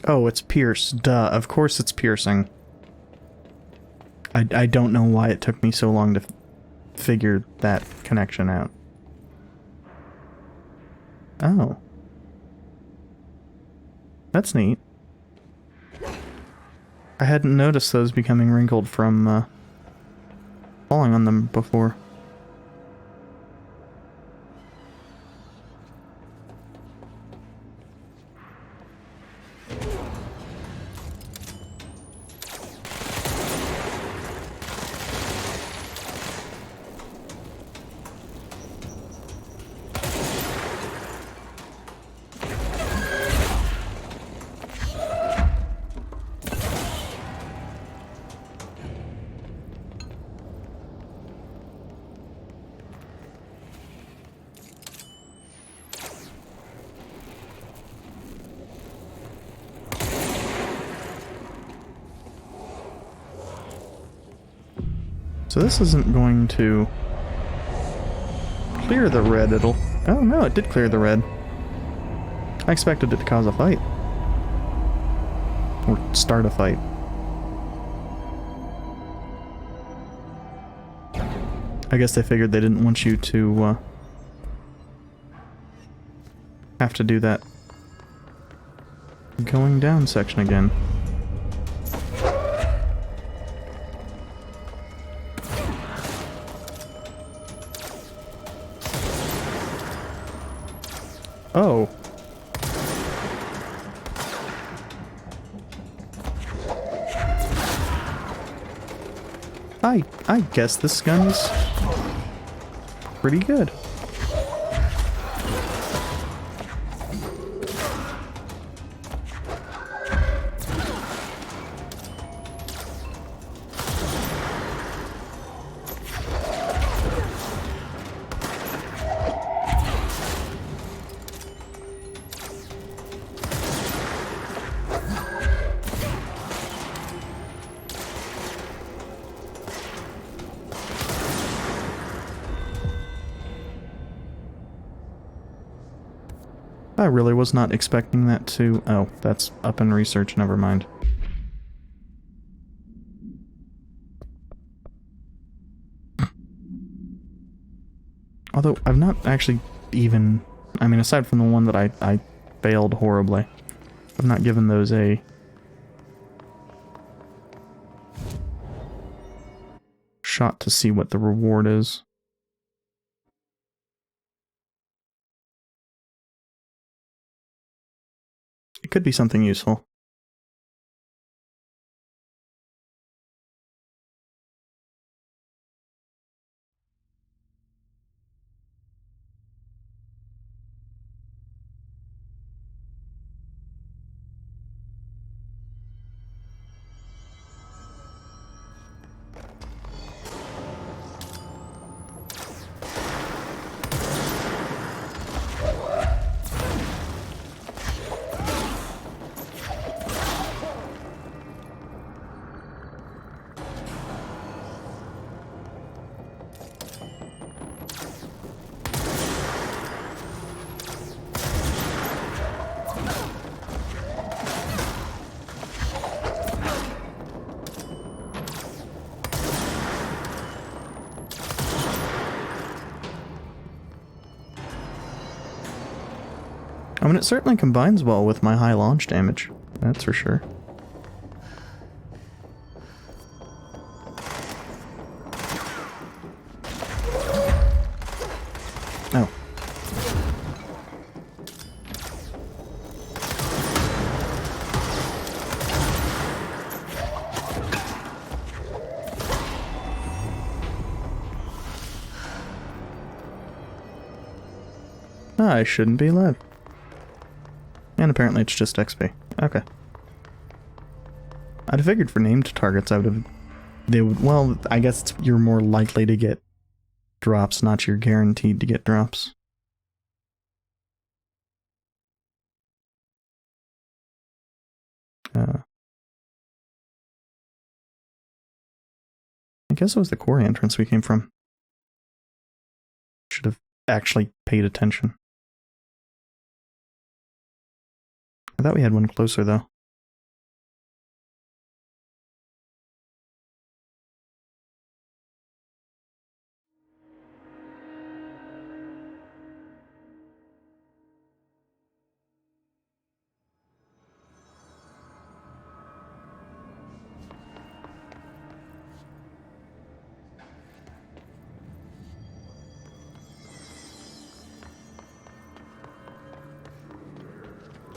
[SPEAKER 1] Oh, it's pierce. Duh, of course it's piercing. I don't know why it took me so long to figure that connection out. Oh. That's neat. I hadn't noticed those becoming wrinkled from falling on them before. So this isn't going to clear the red, it'll... Oh no, it did clear the red. I expected it to cause a fight. Or start a fight. I guess they figured they didn't want you to have to do that going down section again. Oh. I guess this gun's pretty good. I really was not expecting that to... Oh, that's up in research, never mind. Although, I've not actually even... I mean, aside from the one that I failed horribly, I've not given those a... shot to see what the reward is. It could be something useful. I mean, it certainly combines well with my high launch damage, that's for sure. Oh. I shouldn't be alive. And apparently it's just XP. Okay. I'd have figured for named targets I would have... They would... Well, I guess you're more likely to get drops, not you're guaranteed to get drops. I guess it was the quarry entrance we came from. Should have actually paid attention. I thought we had one closer, though.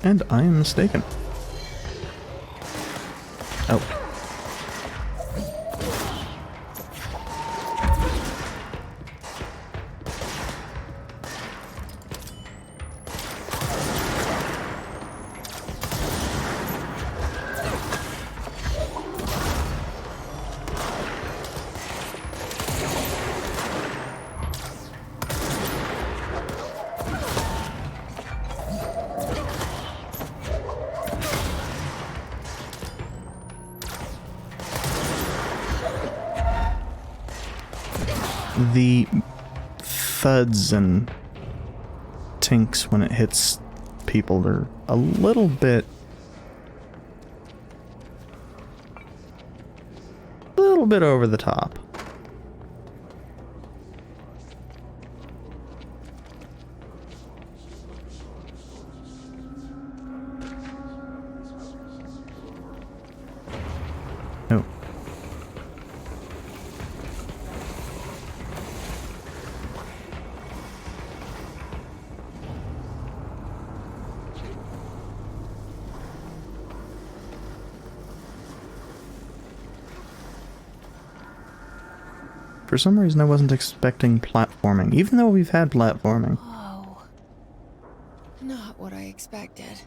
[SPEAKER 1] And I am mistaken. Oh. The thuds and tinks when it hits people are a little bit over the top. Oh. For some reason I wasn't expecting platforming, even though we've had platforming.
[SPEAKER 8] Whoa. Not what I expected.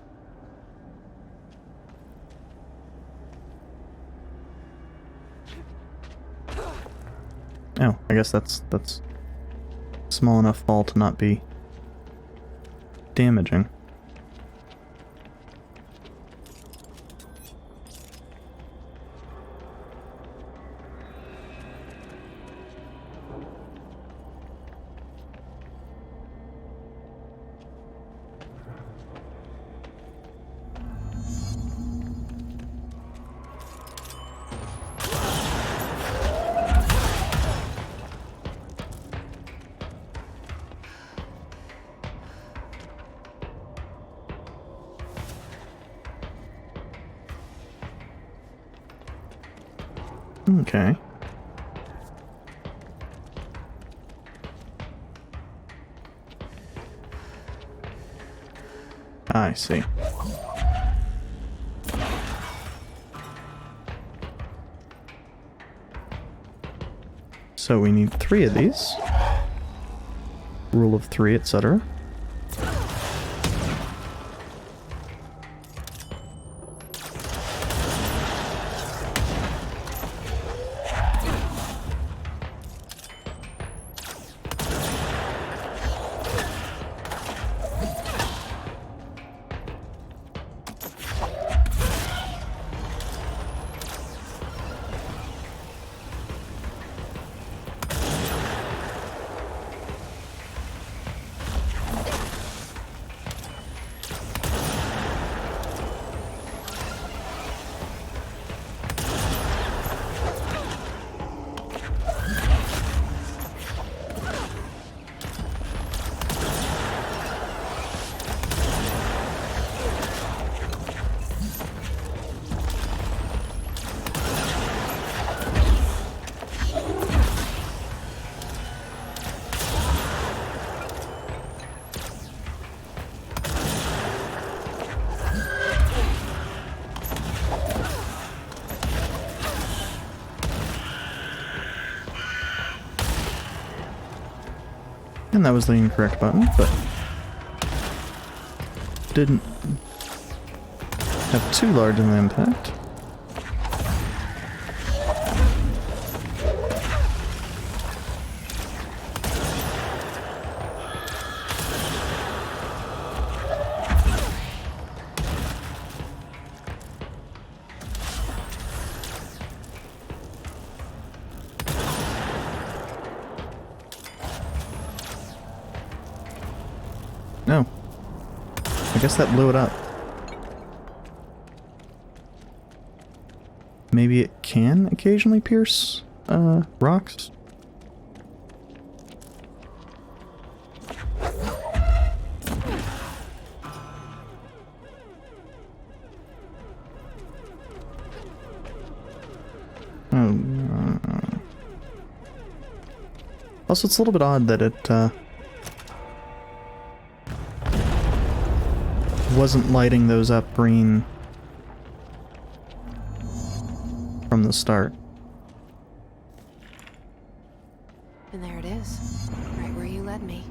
[SPEAKER 1] Oh, I guess that's small enough fall to not be damaging. Okay. I see. So we need 3 of these. Rule of 3, etc. And that was the incorrect button, but didn't have too large of an impact. No. I guess that blew it up. Maybe it can occasionally pierce, rocks? Also, it's a little bit odd that it, wasn't lighting those up green from the start.
[SPEAKER 8] And there it is, right where you led me.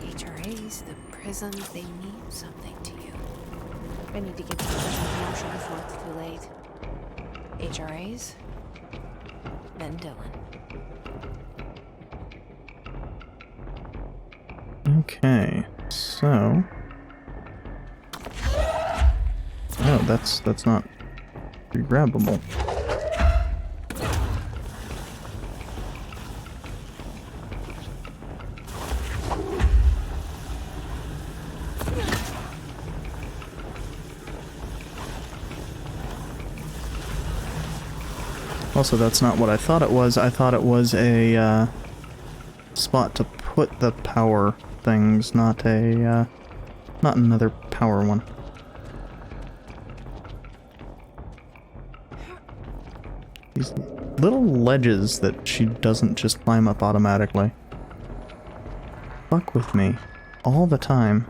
[SPEAKER 8] The HRAs, the prisms, they mean something to you. I need to get some Marshall before it's too late. HRAs, then Dylan.
[SPEAKER 1] Okay, so... Oh, that's not grabbable. Also, that's not what I thought it was. I thought it was a spot to put the power things, not a not another power one. These little ledges that she doesn't just climb up automatically. Fuck with me all the time.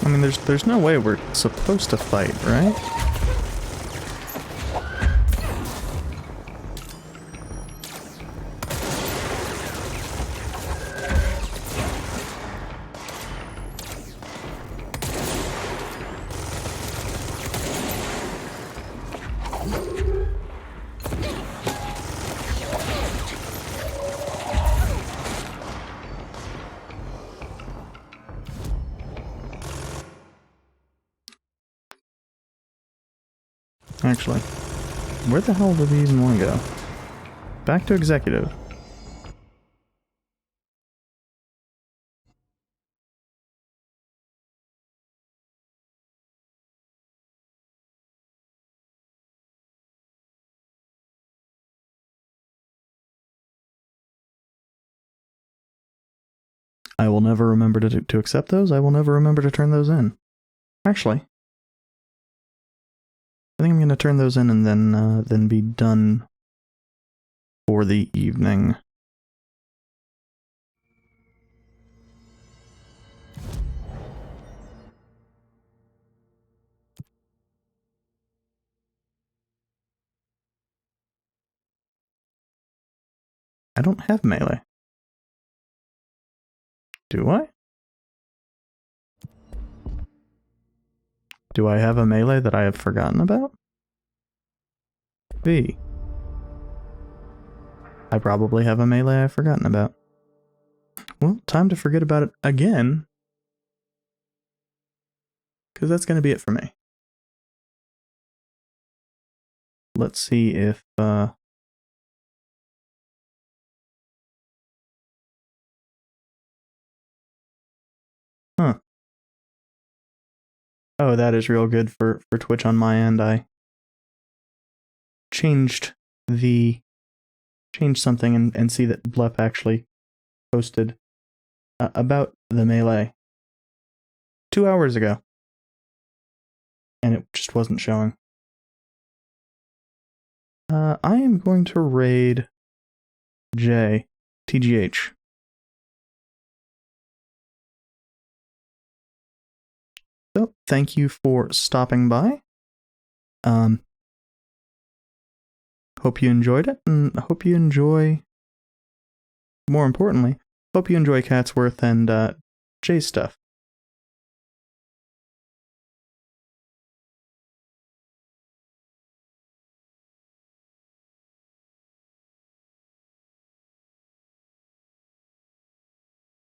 [SPEAKER 1] I mean, there's no way we're supposed to fight, right? Actually, where the hell do we even want to go? Back to executive. I will never remember to accept those. I will never remember to turn those in. Actually, I think I'm going to turn those in and then be done for the evening. I don't have melee. Do I? Do I have a melee that I have forgotten about? V. I probably have a melee I've forgotten about. Well, time to forget about it again. Because that's going to be it for me. Let's see if, Huh. Oh, that is real good for Twitch on my end. I changed something and see that Blep actually posted about the melee 2 hours ago. And it just wasn't showing. I am going to raid J, TGH. So, thank you for stopping by. Hope you enjoyed it, and hope you enjoy, more importantly, hope you enjoy Catsworth and Jay's stuff.